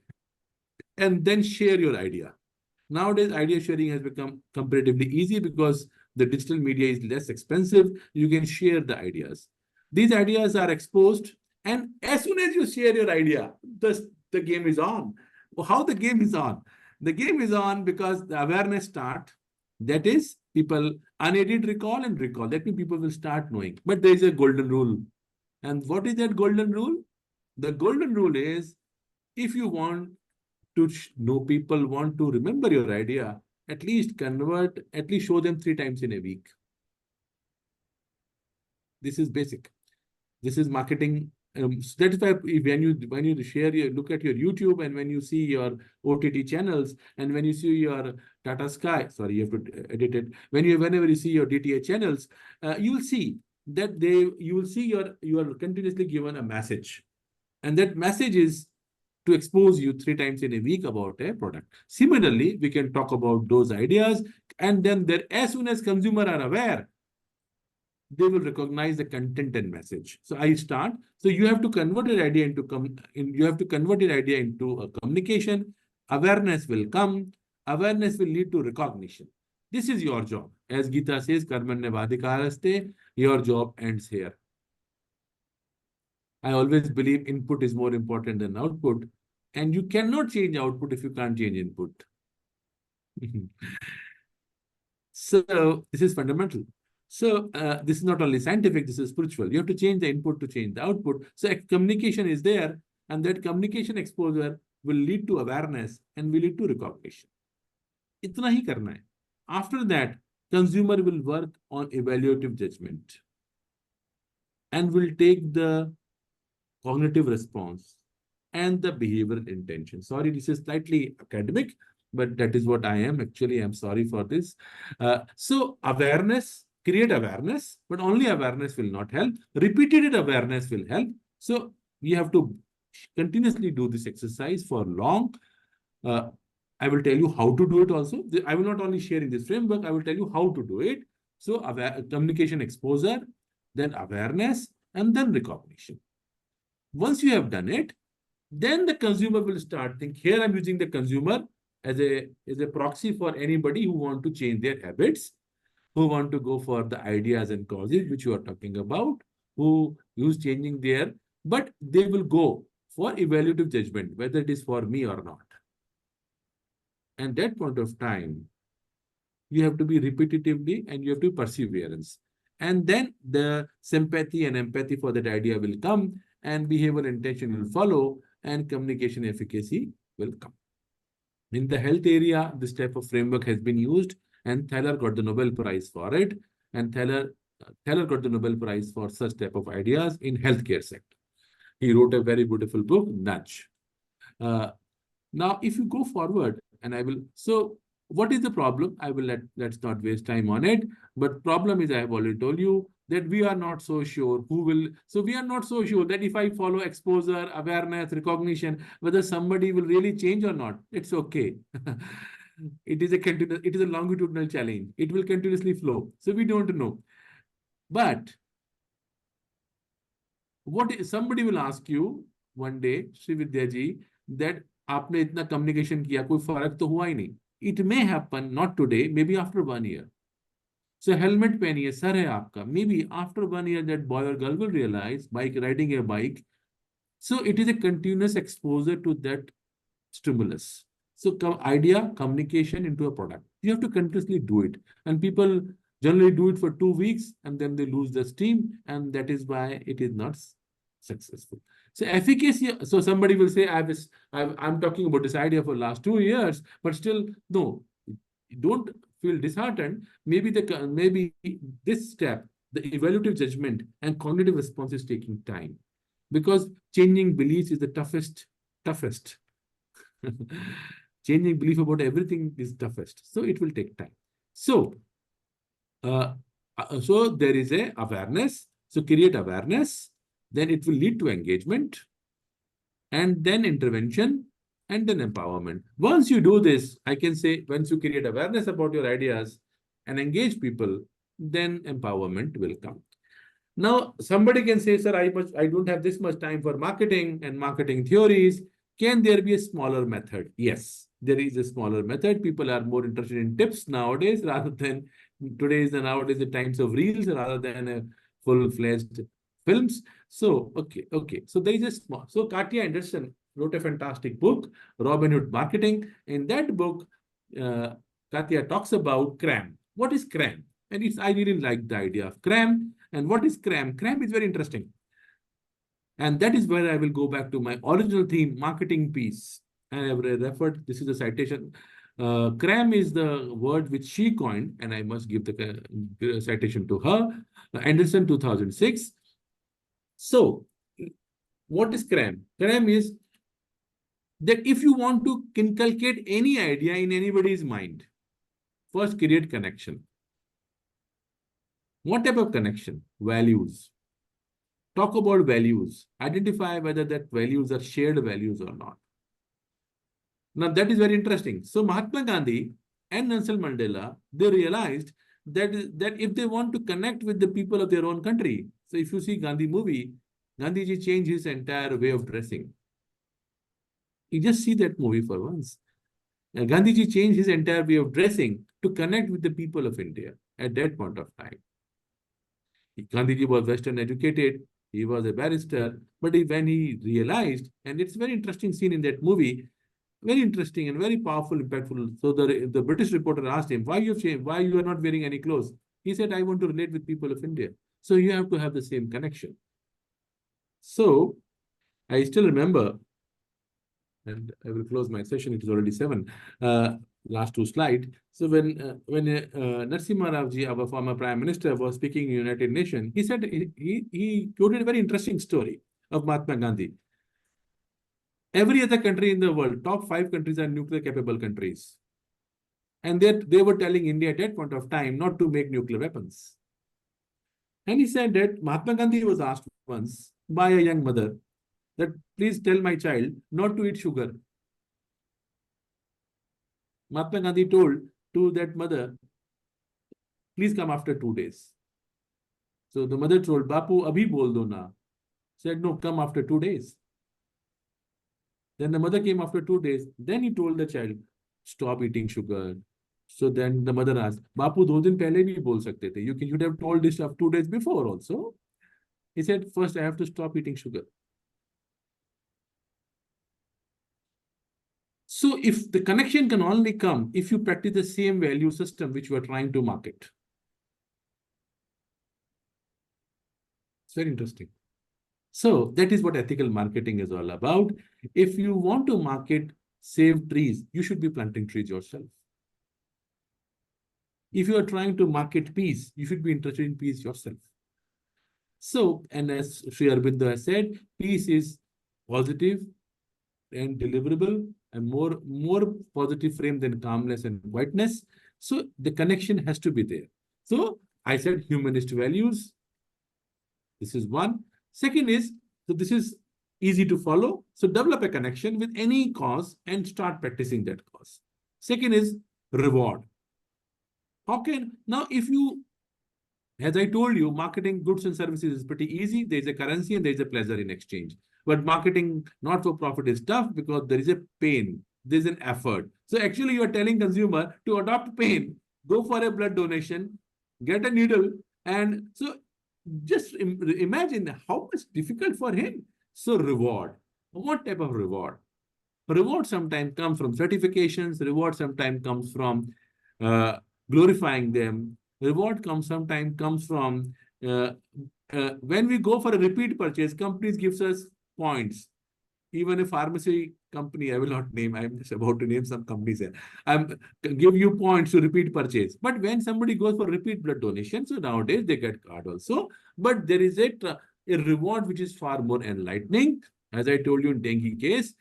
And then share your idea. Nowadays, idea sharing has become comparatively easy because the digital media is less expensive. You can share the ideas. These ideas are exposed. And as soon as you share your idea, the game is on. How the game is on? The game is on because the awareness start. That is, people unaided recall and recall. That means people will start knowing. But there is a golden rule. And what is that golden rule? The golden rule is, if you want to know people want to remember your idea, at least show them 3 times in a week. This is basic. This is marketing. So that is why when you share look at your YouTube, and when you see your OTT channels, and when you see your Tata Sky, sorry, you have to edit it. Whenever you see your DTH channels, you will see that you are continuously given a message, and that message is to expose you 3 times in a week about a product. Similarly, we can talk about those ideas, and then as soon as consumers are aware, they will recognize the content and message. So I start. So you have to convert your idea into a communication. Awareness will come. Awareness will lead to recognition. This is your job. As Gita says, karmanyavadikaraste, your job ends here. I always believe input is more important than output, and you cannot change output if you can't change input. So this is fundamental. So this is not only scientific, this is spiritual. You have to change the input to change the output. So communication is there, and that communication exposure will lead to awareness and will lead to recognition. Itna hi karna hai. After that, consumer will work on evaluative judgment and will take the cognitive response and the behavioral intention. Sorry, this is slightly academic, but that is what I am. Actually, I'm sorry for this. So awareness, create awareness, but only awareness will not help. Repeated awareness will help. So we have to continuously do this exercise for long. I will tell you how to do it also. I will not only share in this framework, I will tell you how to do it. So communication exposure, then awareness, and then recognition. Once you have done it, then the consumer will start thinking. Here I'm using the consumer as a proxy for anybody who want to change their habits, who want to go for the ideas and causes which you are talking about, who use changing their, but they will go for evaluative judgment, whether it is for me or not. And that point of time, you have to be repetitively and you have to perseverance. And then the sympathy and empathy for that idea will come, and behavioral intention will follow, and communication efficacy will come. In the health area, this type of framework has been used, and Thaler got the Nobel Prize for it. And Thaler got the Nobel Prize for such type of ideas in healthcare sector. He wrote a very beautiful book, Nudge. Now, if you go forward, and I will, so what is the problem? I will let's not waste time on it. But problem is, I have already told you that we are not so sure who will. So we are not so sure that if I follow exposure, awareness, recognition, whether somebody will really change or not. It's okay. It is a longitudinal challenge. It will continuously flow. So we don't know. But somebody will ask you one day, Sri Vidya ji, that आपने इतना communication किया, कोई फर्क तो हुआ ही नहीं. It may happen, not today, maybe after 1 year. So helmet पहनिए, sir है आपका. Maybe after 1 year, that boy or girl will realize, riding a bike. So it is a continuous exposure to that stimulus. So idea, communication into a product. You have to continuously do it. And people generally do it for 2 weeks, and then they lose the steam, and that is why it is not successful. So efficacy, so somebody will say, I'm talking about this idea for last 2 years, but still, no, don't feel disheartened. Maybe this step, the evaluative judgment and cognitive response is taking time, because changing beliefs is the toughest. Changing belief about everything is toughest. So it will take time. So, so there is a awareness. So create awareness. Then it will lead to engagement, and then intervention, and then empowerment. Once you do this, I can say, once you create awareness about your ideas and engage people, then empowerment will come. Now, somebody can say, sir, I don't have this much time for marketing and marketing theories. Can there be a smaller method? Yes, there is a smaller method. People are more interested in tips nowadays, rather than nowadays the times of reels, rather than a full-fledged films. So, okay. So there is a small. So Katya Anderson wrote a fantastic book, Robin Hood Marketing. In that book, Katya talks about CRAM. What is CRAM? And I really like the idea of CRAM. And what is CRAM? CRAM is very interesting. And that is where I will go back to my original theme, marketing piece. I have referred, this is a citation. CRAM is the word which she coined, and I must give the citation to her. Anderson, 2006. So, what is CRAM? CRAM is that if you want to inculcate any idea in anybody's mind, first create connection. What type of connection? Values. Talk about values. Identify whether that values are shared values or not. Now, that is very interesting. So, Mahatma Gandhi and Nelson Mandela, they realized that if they want to connect with the people of their own country, so if you see Gandhi movie, Gandhiji changed his entire way of dressing. You just see that movie for once. Gandhiji changed his entire way of dressing to connect with the people of India at that point of time. Gandhiji was Western educated. He was a barrister. But when he realized, and it's a very interesting scene in that movie, very interesting and very powerful, impactful. So the British reporter asked him, why you are not wearing any clothes? He said, I want to relate with people of India. So you have to have the same connection. So I still remember, and I will close my session. It is already 7. Last 2 slides. So when Narasimha Rao ji, our former Prime Minister, was speaking in United Nations, he said he quoted a very interesting story of Mahatma Gandhi. Every other country in the world, top 5 countries are nuclear capable countries. And they were telling India at that point of time not to make nuclear weapons. And he said that Mahatma Gandhi was asked once by a young mother that, please tell my child not to eat sugar. Mahatma Gandhi told to that mother, please come after 2 days. So the mother told, Bapu, abhi bol do na. Said, no, come after 2 days. Then the mother came after 2 days. Then he told the child, stop eating sugar. So then the mother asked, Bapu, 2 दिन पहले भी बोल सकते थे. You should have told this of 2 days before also. He said, first I have to stop eating sugar. So if the connection can only come if you practice the same value system which you are trying to market. It's very interesting. So that is what ethical marketing is all about. If you want to market save trees, you should be planting trees yourself. If you are trying to market peace, you should be interested in peace yourself. So, and as Sri Aurobindo has said, peace is positive and deliverable and more positive frame than calmness and quietness. So the connection has to be there. So I said humanist values. This is one. Second is, so this is easy to follow. So develop a connection with any cause and start practicing that cause. Second is reward. Okay, now if you, as I told you, marketing goods and services is pretty easy. There is a currency and there is a pleasure in exchange. But marketing not for profit is tough because there is a pain. There is an effort. So actually you are telling consumer to adopt pain, go for a blood donation, get a needle. And so just imagine how much difficult for him. So reward. What type of reward? Reward sometimes comes from certifications. Reward sometimes comes from glorifying them. Reward sometimes comes from when we go for a repeat purchase, companies gives us points. Even a pharmacy company, I will not name, I'm just about to name some companies here. Give you points to repeat purchase. But when somebody goes for repeat blood donation, so nowadays they get card also. But there is a reward which is far more enlightening. As I told you in dengue case,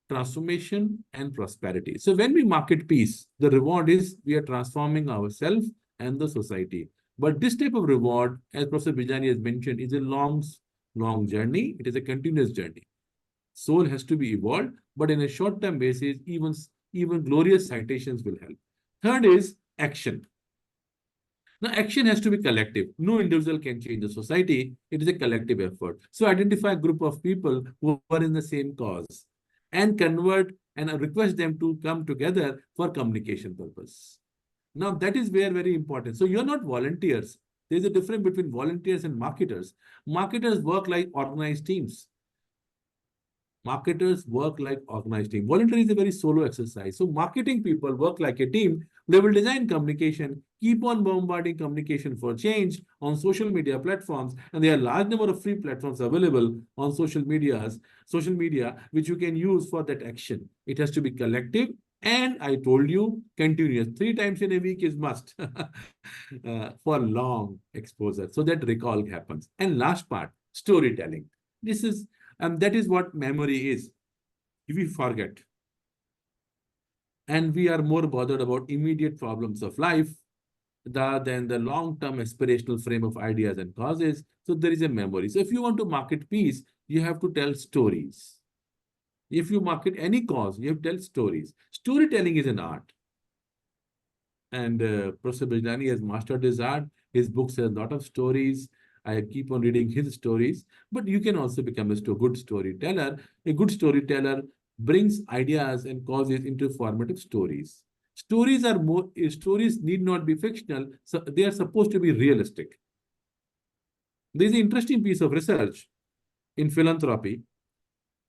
transformation and prosperity. So when we market peace, the reward is we are transforming ourselves and the society. But this type of reward, as Professor Bijani has mentioned, is a long journey. It is a continuous journey. Soul has to be evolved, but in a short-term basis, even glorious citations will help. Third is action. Now, action has to be collective. No individual can change the society. It is a collective effort. So identify a group of people who are in the same cause and convert and request them to come together for communication purpose. Now, that is very important. So you're not volunteers. There's a difference between volunteers and marketers. Marketers work like organized teams. Marketers work like organized team. Voluntary is a very solo exercise. So marketing people work like a team. They will design communication, keep on bombarding communication for change on social media platforms. And there are a large number of free platforms available on social media, which you can use for that action. It has to be collective. And I told you, continuous. 3 times in a week is must for long exposure. So that recall happens. And last part, storytelling. And that is what memory is. If we forget. And we are more bothered about immediate problems of life than the long-term aspirational frame of ideas and causes. So there is a memory. So if you want to market peace, you have to tell stories. If you market any cause, you have to tell stories. Storytelling is an art. And Professor Bijani has mastered his art. His books have a lot of stories. I keep on reading his stories, but you can also become a good storyteller. A good storyteller brings ideas and causes into formative stories. Stories need not be fictional, so they are supposed to be realistic. There's an interesting piece of research in philanthropy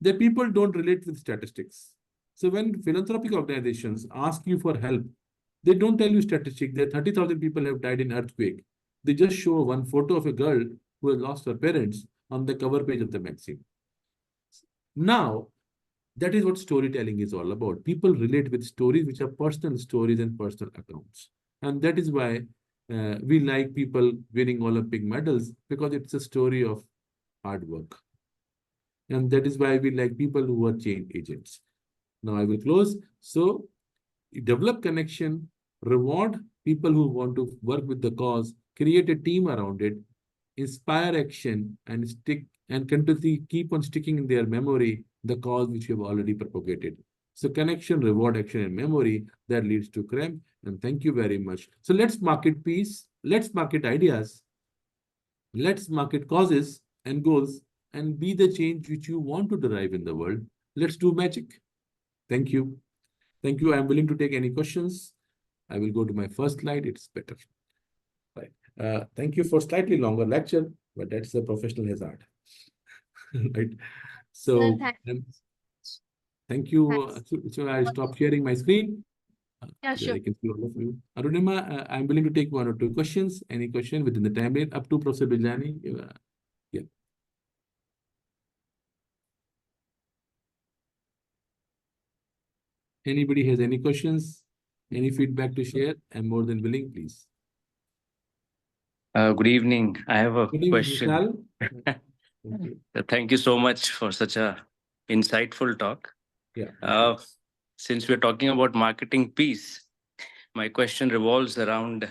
that people don't relate with statistics. So when philanthropic organizations ask you for help, they don't tell you statistics that 30,000 people have died in earthquake. They just show one photo of a girl who has lost her parents on the cover page of the magazine. Now, that is what storytelling is all about. People relate with stories which are personal stories and personal accounts. And that is why we like people winning Olympic medals, because it's a story of hard work. And that is why we like people who are change agents. Now I will close. So develop connection, reward people who want to work with the cause, create a team around it, inspire action, and continuously keep on sticking in their memory the cause which you have already propagated. So connection, reward, action, and memory that leads to CREM. And thank you very much. So let's market peace. let's market ideas, let's market causes and goals, and be the change which you want to derive in the world. Let's do magic. Thank you. Thank you. I'm willing to take any questions. I will go to my first slide. It's better. Right. Thank you for slightly longer lecture, but that's a professional hazard. Right. So, thank you. So I'll stop sharing my screen. Yeah, There sure. I can see all of you. Arunima, I'm willing to take 1 or 2 questions. Any question within the time limit up to Professor Bijani? Yeah. Anybody has any questions? Any feedback to share? I'm more than willing, please. Good evening. I have a Good evening, question. Vishal. Thank you. Thank you so much for such a insightful talk. Yeah. Since we're talking about marketing piece, my question revolves around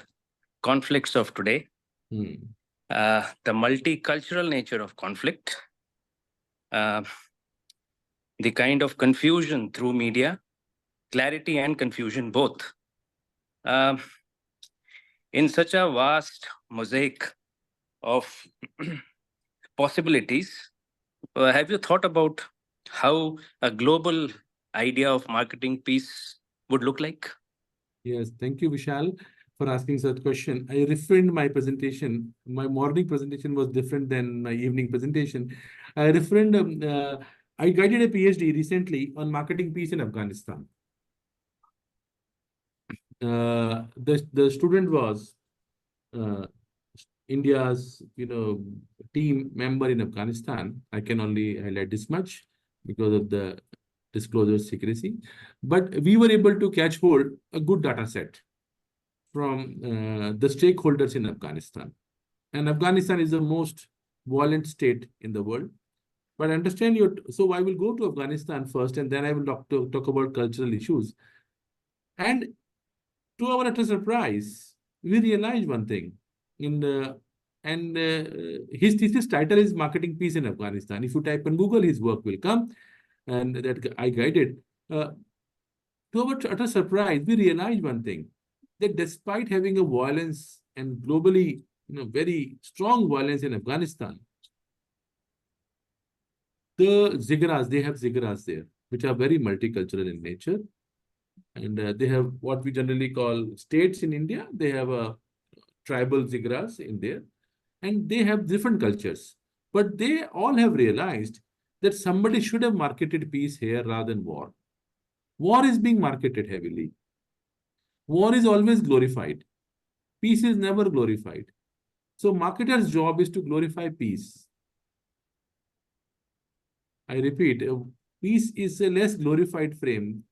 conflicts of today, the multicultural nature of conflict, the kind of confusion through media, clarity and confusion both. In such a vast mosaic of possibilities, have you thought about how a global idea of marketing piece would look like? Yes, thank you, Vishal, for asking such question. I refrained my presentation. My morning presentation was different than my evening presentation. I refrained. I guided a PhD recently on marketing piece in Afghanistan. The student was India's team member in Afghanistan. I can only highlight this much because of the disclosure secrecy, but we were able to catch hold a good data set from the stakeholders in Afghanistan. And Afghanistan is the most violent state in the world. But understand so I will go to Afghanistan first, and then I will talk about cultural issues. And to our utter surprise, we realized one thing. His thesis title is Marketing Peace in Afghanistan. If you type in Google, his work will come, and that I guided. To our utter surprise, we realized one thing, that despite having a violence and globally, very strong violence in Afghanistan, they have zigguras there, which are very multicultural in nature. And they have what we generally call states in India. They have a tribal zigguras in there, and they have different cultures. But they all have realized that somebody should have marketed peace here rather than war. War is being marketed heavily. War is always glorified. Peace is never glorified. So marketer's job is to glorify peace. I repeat, peace is a less glorified frame,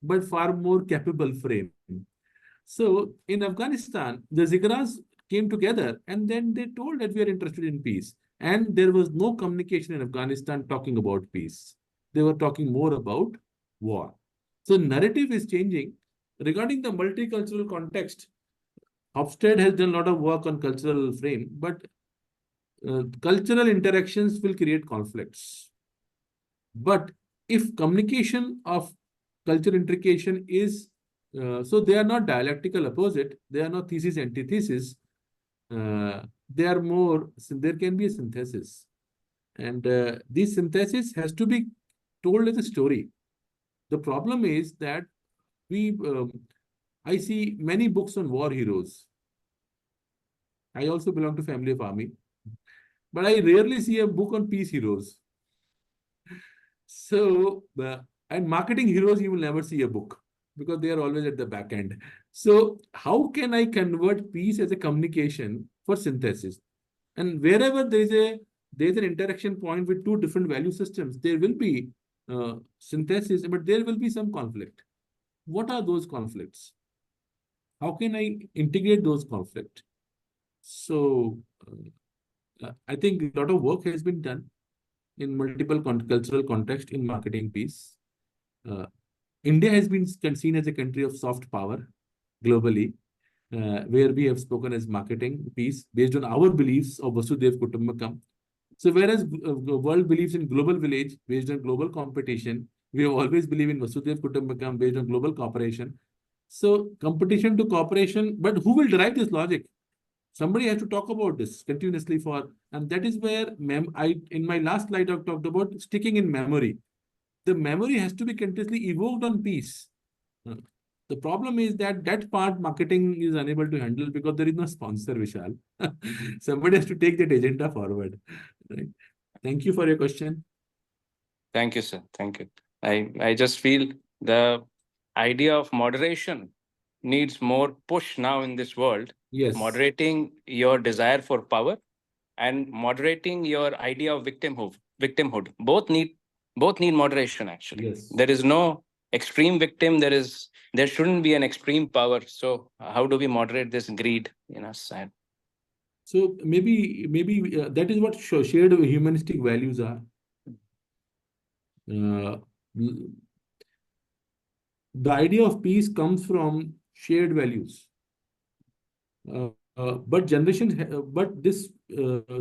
but far more capable frame. So in Afghanistan, the zigguras came together and then they told that we are interested in peace. And there was no communication in Afghanistan talking about peace. They were talking more about war. So narrative is changing. Regarding the multicultural context, Hofstede has done a lot of work on cultural frame, but cultural interactions will create conflicts. But if communication of cultural intrication is, so they are not dialectical opposite, they are not thesis, antithesis, they are more, there can be a synthesis. And this synthesis has to be told as a story. The problem is that I see many books on war heroes. I also belong to family of army, but I rarely see a book on peace heroes. So, and marketing heroes, you will never see a book because they are always at the back end. So how can I convert peace as a communication for synthesis? And wherever there's an interaction point with two different value systems, there will be synthesis, but there will be some conflict. What are those conflicts? How can I integrate those conflicts? So I think a lot of work has been done in multiple cultural context in marketing piece. India has been seen as a country of soft power globally, where we have spoken as marketing piece based on our beliefs of Vasudev Kutumbakam. So whereas the world believes in global village based on global competition, we have always believed in Vasudev Kutumbakam based on global cooperation. So competition to cooperation, but who will derive this logic? Somebody has to talk about this continuously and that is where in my last slide I talked about sticking in memory. The memory has to be continuously evoked on peace. The problem is that part marketing is unable to handle because there is no sponsor, Vishal. Somebody has to take that agenda forward. Right? Thank you for your question. Thank you, sir. Thank you. I just feel the idea of moderation needs more push now in this world. Yes. Moderating your desire for power and moderating your idea of victimhood. Both need moderation, actually. Yes. There is no extreme victim. There shouldn't be an extreme power. So how do we moderate this greed in us? So maybe that is what shared humanistic values are. The idea of peace comes from shared values. But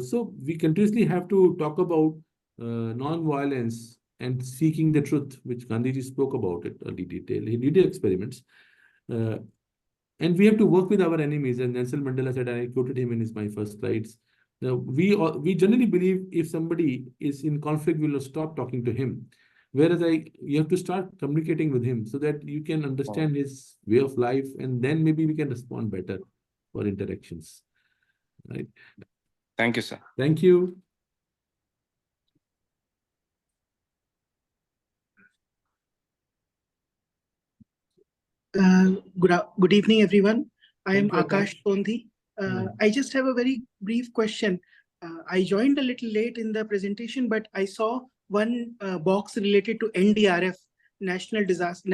so we continuously have to talk about non-violence and seeking the truth, which Gandhiji spoke about it in detail. He did experiments. And we have to work with our enemies. And Nelson Mandela said, and I quoted him in my first slides, we generally believe if somebody is in conflict, we will stop talking to him. Whereas you have to start communicating with him so that you can understand his way of life, and then maybe we can respond better for interactions. Right. Thank you, sir. Thank you. Good evening, everyone. I am Thank you, Akash Tondhi. I just have a very brief question. I joined a little late in the presentation, but I saw one box related to NDRF, National Disaster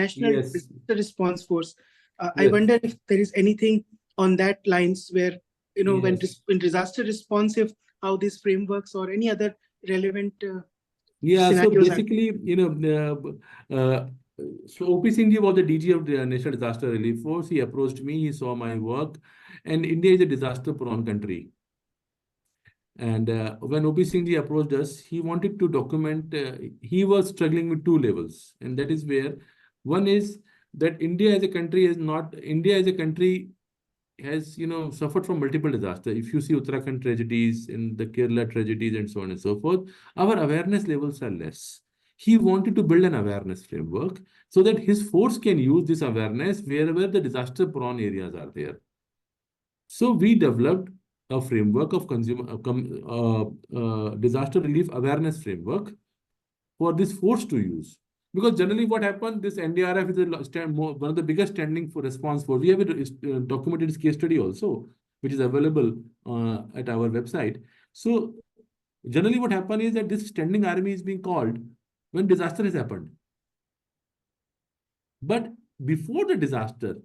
Response Force. I wonder if there is anything on that lines where, when disaster responsive, how these frameworks or any other relevant so basically, so O.P. Singh was the DG of the National Disaster Relief Force. He approached me, he saw my work, and India is a disaster-prone country. And when O.P. Singh approached us, he wanted to document, he was struggling with two levels. And that is where, one is that India as a country has, suffered from multiple disasters. If you see Uttarakhand tragedies and the Kerala tragedies and so on and so forth, our awareness levels are less. He wanted to build an awareness framework so that his force can use this awareness wherever the disaster-prone areas are there. So we developed a framework of disaster relief awareness framework for this force to use. Because generally what happened, this NDRF is one of the biggest standing for response force. We have a documented case study also, which is available at our website. So generally what happened is that this standing army is being called when disaster has happened. But before the disaster,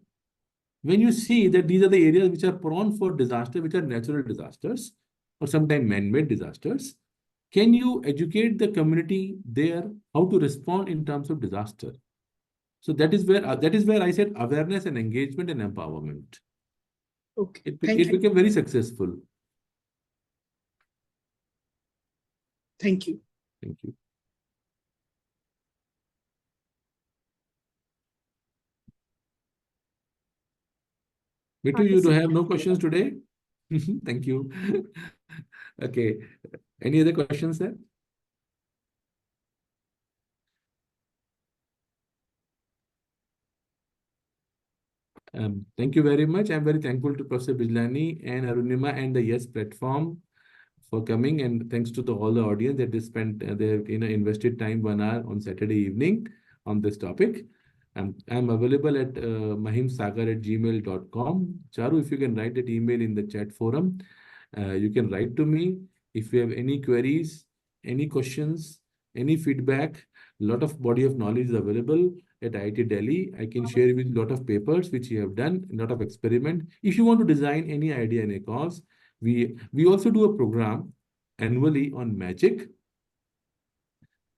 when you see that these are the areas which are prone for disaster, which are natural disasters or sometimes man-made disasters, can you educate the community there how to respond in terms of disaster? So that is where I said awareness and engagement and empowerment. Okay. It became very successful. Thank you. Thank you. Mitu, you have no questions today? Thank you. Okay. Any other questions there? Thank you very much. I'm very thankful to Professor Bijlani and Arunima and the YES platform for coming, and thanks to all the audience that they spent invested time 1 hour on Saturday evening on this topic. I'm available at mahimsagar@gmail.com. Charu, if you can write that email in the chat forum, you can write to me if you have any queries, any questions, any feedback. A lot of body of knowledge is available at IIT Delhi. I can share with a lot of papers which you have done, a lot of experiment. If you want to design any idea in a cause, we also do a program annually on magic.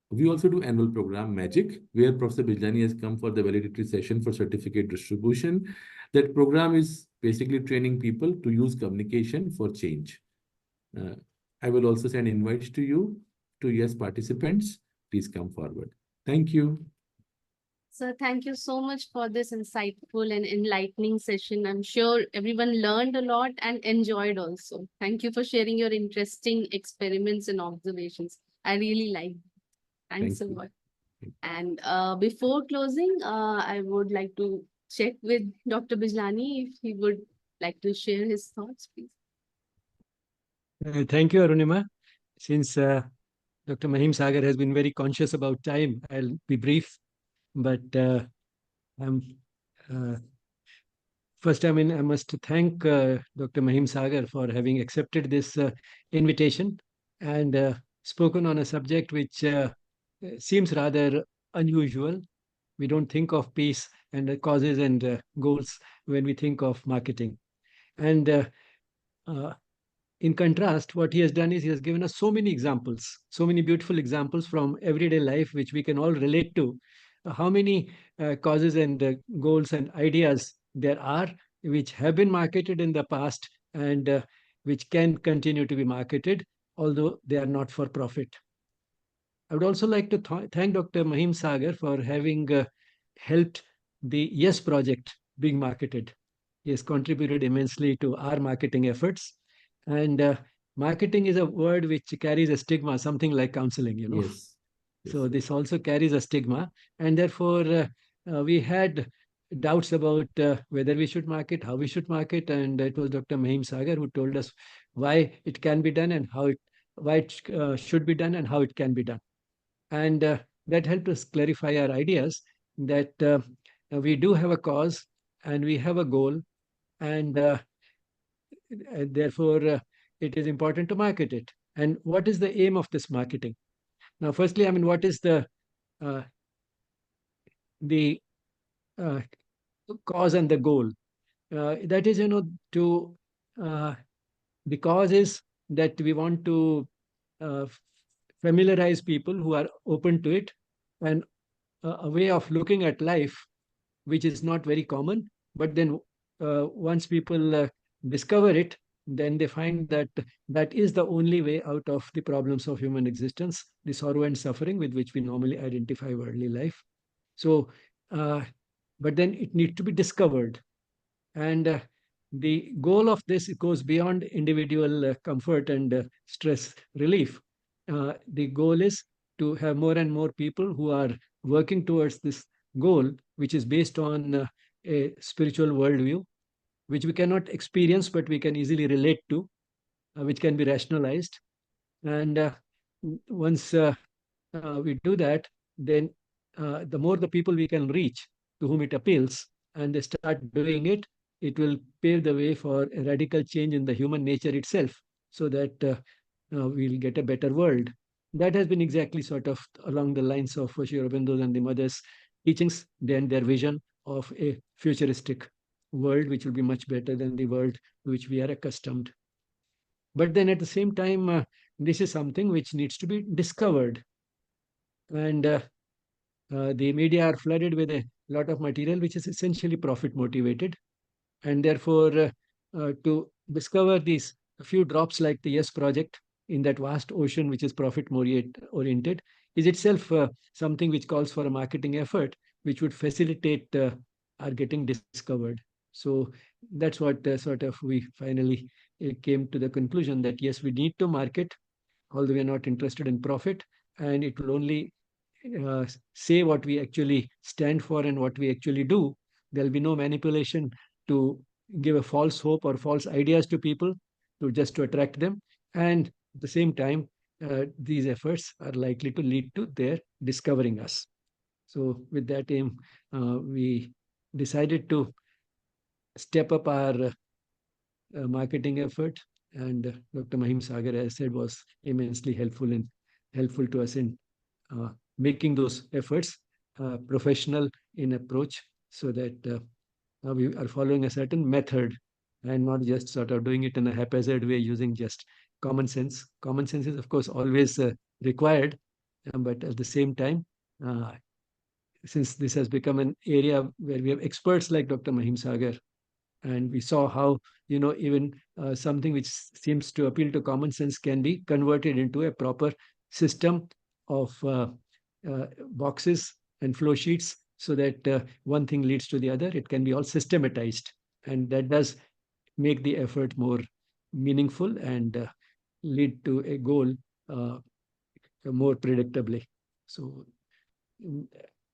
We also do annual program Magic, where Professor Bijlani has come for the validatory session for certificate distribution. That program is basically training people to use communication for change. I will also send invites to you, to YES participants. Please come forward. Thank you. So thank you so much for this insightful and enlightening session. I'm sure everyone learned a lot and enjoyed also. Thank you for sharing your interesting experiments and observations. I really liked it. Thanks a Thank you. lot. And before closing, I would like to check with Dr. Bijlani if he would like to share his thoughts, please. Thank you, Arunima. Since Dr. Mahim Sagar has been very conscious about time, I'll be brief. But I'm first, I must thank Dr. Mahim Sagar for having accepted this invitation and spoken on a subject which seems rather unusual. We don't think of peace and causes and goals when we think of marketing. And in contrast, what he has done is he has given us so many examples, so many beautiful examples from everyday life, which we can all relate to. How many causes and goals and ideas there are which have been marketed in the past and which can continue to be marketed, although they are not for profit. I would also like to thank Dr. Mahim Sagar for having helped the Yes project being marketed. He has contributed immensely to our marketing efforts. And marketing is a word which carries a stigma, something like counseling, you know. Yes. So this also carries a stigma. And therefore, we had doubts about whether we should market, how we should market. And it was Dr. Mahim Sagar who told us why it can be done and why it should be done and how it can be done. And that helped us clarify our ideas that we do have a cause and we have a goal, and therefore it is important to market it. And what is the aim of this marketing? Now, firstly, what is the uh, cause and the goal? That is, the cause is that we want to familiarize people who are open to it, and a way of looking at life which is not very common. But then once people discover it, then they find that that is the only way out of the problems of human existence, the sorrow and suffering with which we normally identify worldly life. So, but then it needs to be discovered. And the goal of this goes beyond individual comfort and stress relief. The goal is to have more and more people who are working towards this goal, which is based on a spiritual worldview, which we cannot experience, but we can easily relate to, which can be rationalized. And once we do that, then the more the people we can reach to whom it appeals, and they start doing it, it will pave the way for a radical change in the human nature itself, so that we'll get a better world. That has been exactly sort of along the lines of Sri Aurobindo's and the mother's teachings, then their vision of a futuristic world, which will be much better than the world to which we are accustomed. But then at the same time, this is something which needs to be discovered. And the media are flooded with a lot of material which is essentially profit motivated. And therefore, to discover these few drops like the Yes Project in that vast ocean which is profit oriented is itself something which calls for a marketing effort which would facilitate our getting discovered. So that's what sort of we finally came to the conclusion that yes, we need to market, although we are not interested in profit, and it will only say what we actually stand for and what we actually do. There'll be no manipulation to give a false hope or false ideas to people to attract them. And at the same time, these efforts are likely to lead to their discovering us. So with that aim, we decided to step up our marketing effort. And Dr. Mahim Sagar, as I said, was immensely helpful to us in making those efforts professional in approach, so that we are following a certain method and not just sort of doing it in a haphazard way using just common sense. Common sense is, of course, always required, but at the same time, since this has become an area where we have experts like Dr. Mahim Sagar, and we saw how, even something which seems to appeal to common sense can be converted into a proper system of boxes and flow sheets so that one thing leads to the other. It can be all systematized, and that does make the effort more meaningful and lead to a goal more predictably. So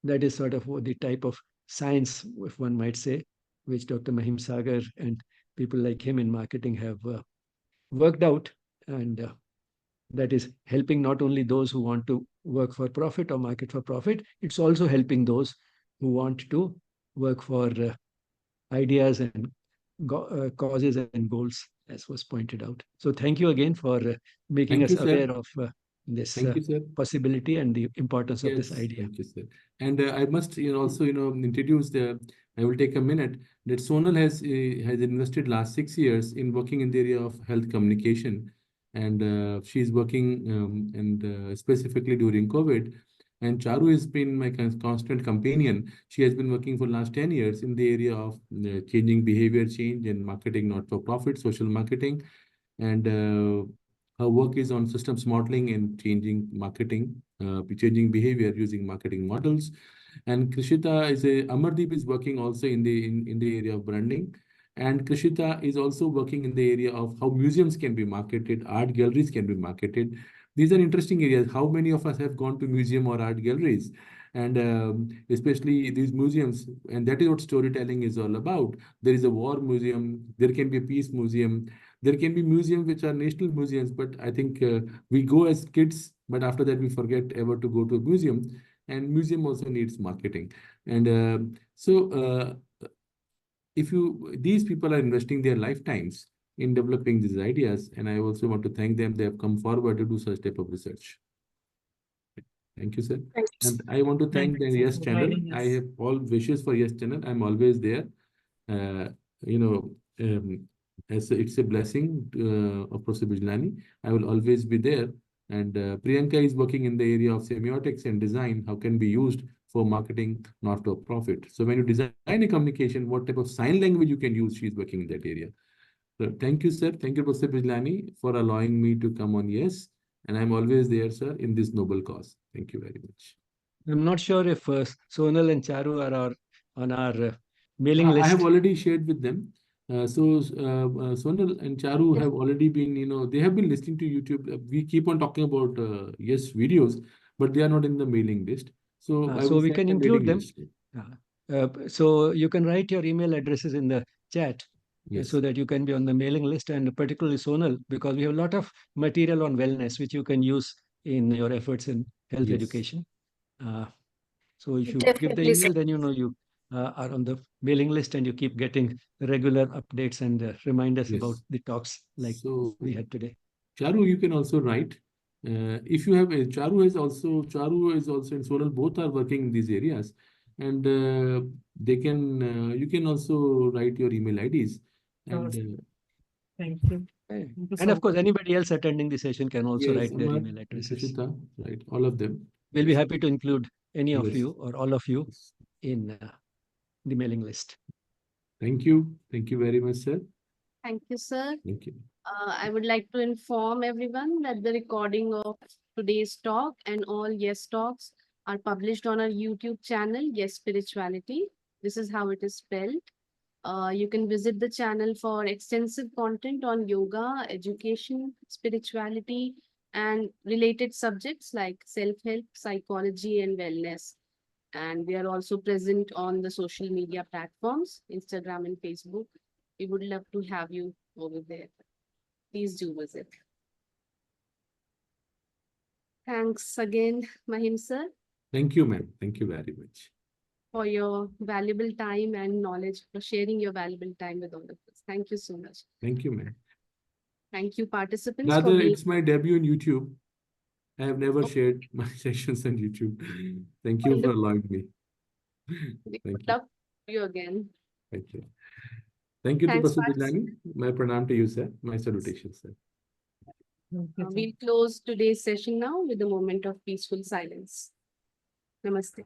that is sort of the type of science, if one might say, which Dr. Mahim Sagar and people like him in marketing have worked out, and that is helping not only those who want to work for profit or market for profit, it's also helping those who want to work for ideas and causes and goals, as was pointed out. So thank you again for making Thank us you, sir. aware of this Thank you, sir. possibility and the importance of Yes, this idea. thank you, sir. And I must also introduce I will take a minute that Sonal has invested last 6 years in working in the area of health communication, and she is working and specifically during COVID. And Charu has been my constant companion. She has been working for last 10 years in the area of changing behavior change and marketing, not for profit, social marketing. And her work is on systems modeling and changing marketing, changing behavior using marketing models. And Amardeep is working also in the area of branding. And Krishita is also working in the area of how museums can be marketed, art galleries can be marketed. These are interesting areas. How many of us have gone to museum or art galleries? And especially these museums, and that is what storytelling is all about. There is a war museum, there can be a peace museum, there can be museums which are national museums, but I think we go as kids, but after that we forget ever to go to a museum. And museum also needs marketing. And these people are investing their lifetimes in developing these ideas, and I also want to thank them. They have come forward to do such type of research. Thank you, sir. Thanks. And I want to thank the Yes channel. I have all wishes for Yes channel. I'm always there. It's a blessing of Professor Bijlani. I will always be there. And Priyanka is working in the area of semiotics and design, how can be used for marketing, not for profit. So when you design a communication, what type of sign language you can use, she's working in that area. So thank you, sir. Thank you, Professor Bijlani, for allowing me to come on Yes. And I'm always there, sir, in this noble cause. Thank you very much. I'm not sure if Sonal and Charu are on our mailing list. I have already shared with them. Sonal and Charu have already been, they have been listening to YouTube. We keep on talking about Yes videos, but they are not in the mailing list. So I will we send can the include mailing them. list. So you can write your email addresses in the chat. Yes. So that you can be on the mailing list, and particularly Sonal, because we have a lot of material on wellness which you can use in your efforts in health education. So if you give the email, then you are on the mailing list and you keep getting regular updates and reminders about the talks like we had today. Charu, you can also write. If you have Charu is also and Sonal, both are working in these areas, and they can you can also write your email IDs. And Thank you. And of course, anybody else attending the session can also write their email addresses. Right, all of them. We'll be happy to include any of you or all of you in the mailing list. Thank you. Thank you very much, sir. Thank you, sir. Thank you. I would like to inform everyone that the recording of today's talk and all Yes Talks are published on our YouTube channel, Yes Spirituality. This is how it is spelled. You can visit the channel for extensive content on yoga, education, spirituality, and related subjects like self-help, psychology, and wellness. And we are also present on the social media platforms, Instagram and Facebook. We would love to have you over there. Please do visit. Thanks again, Mahim sir. Thank you, ma'am. Thank you very much For your valuable time and knowledge, for sharing your valuable time with all of us. Thank you so much. Thank you, ma'am. Thank you, participants. Rather, it's my debut on YouTube. I have never shared my sessions on YouTube. Thank you for allowing me. We would love you again. Thank you. Thank you to Professor Bijlani. My pranam to you, sir. My salutation, sir. We'll close today's session now with a moment of peaceful silence. Namaste.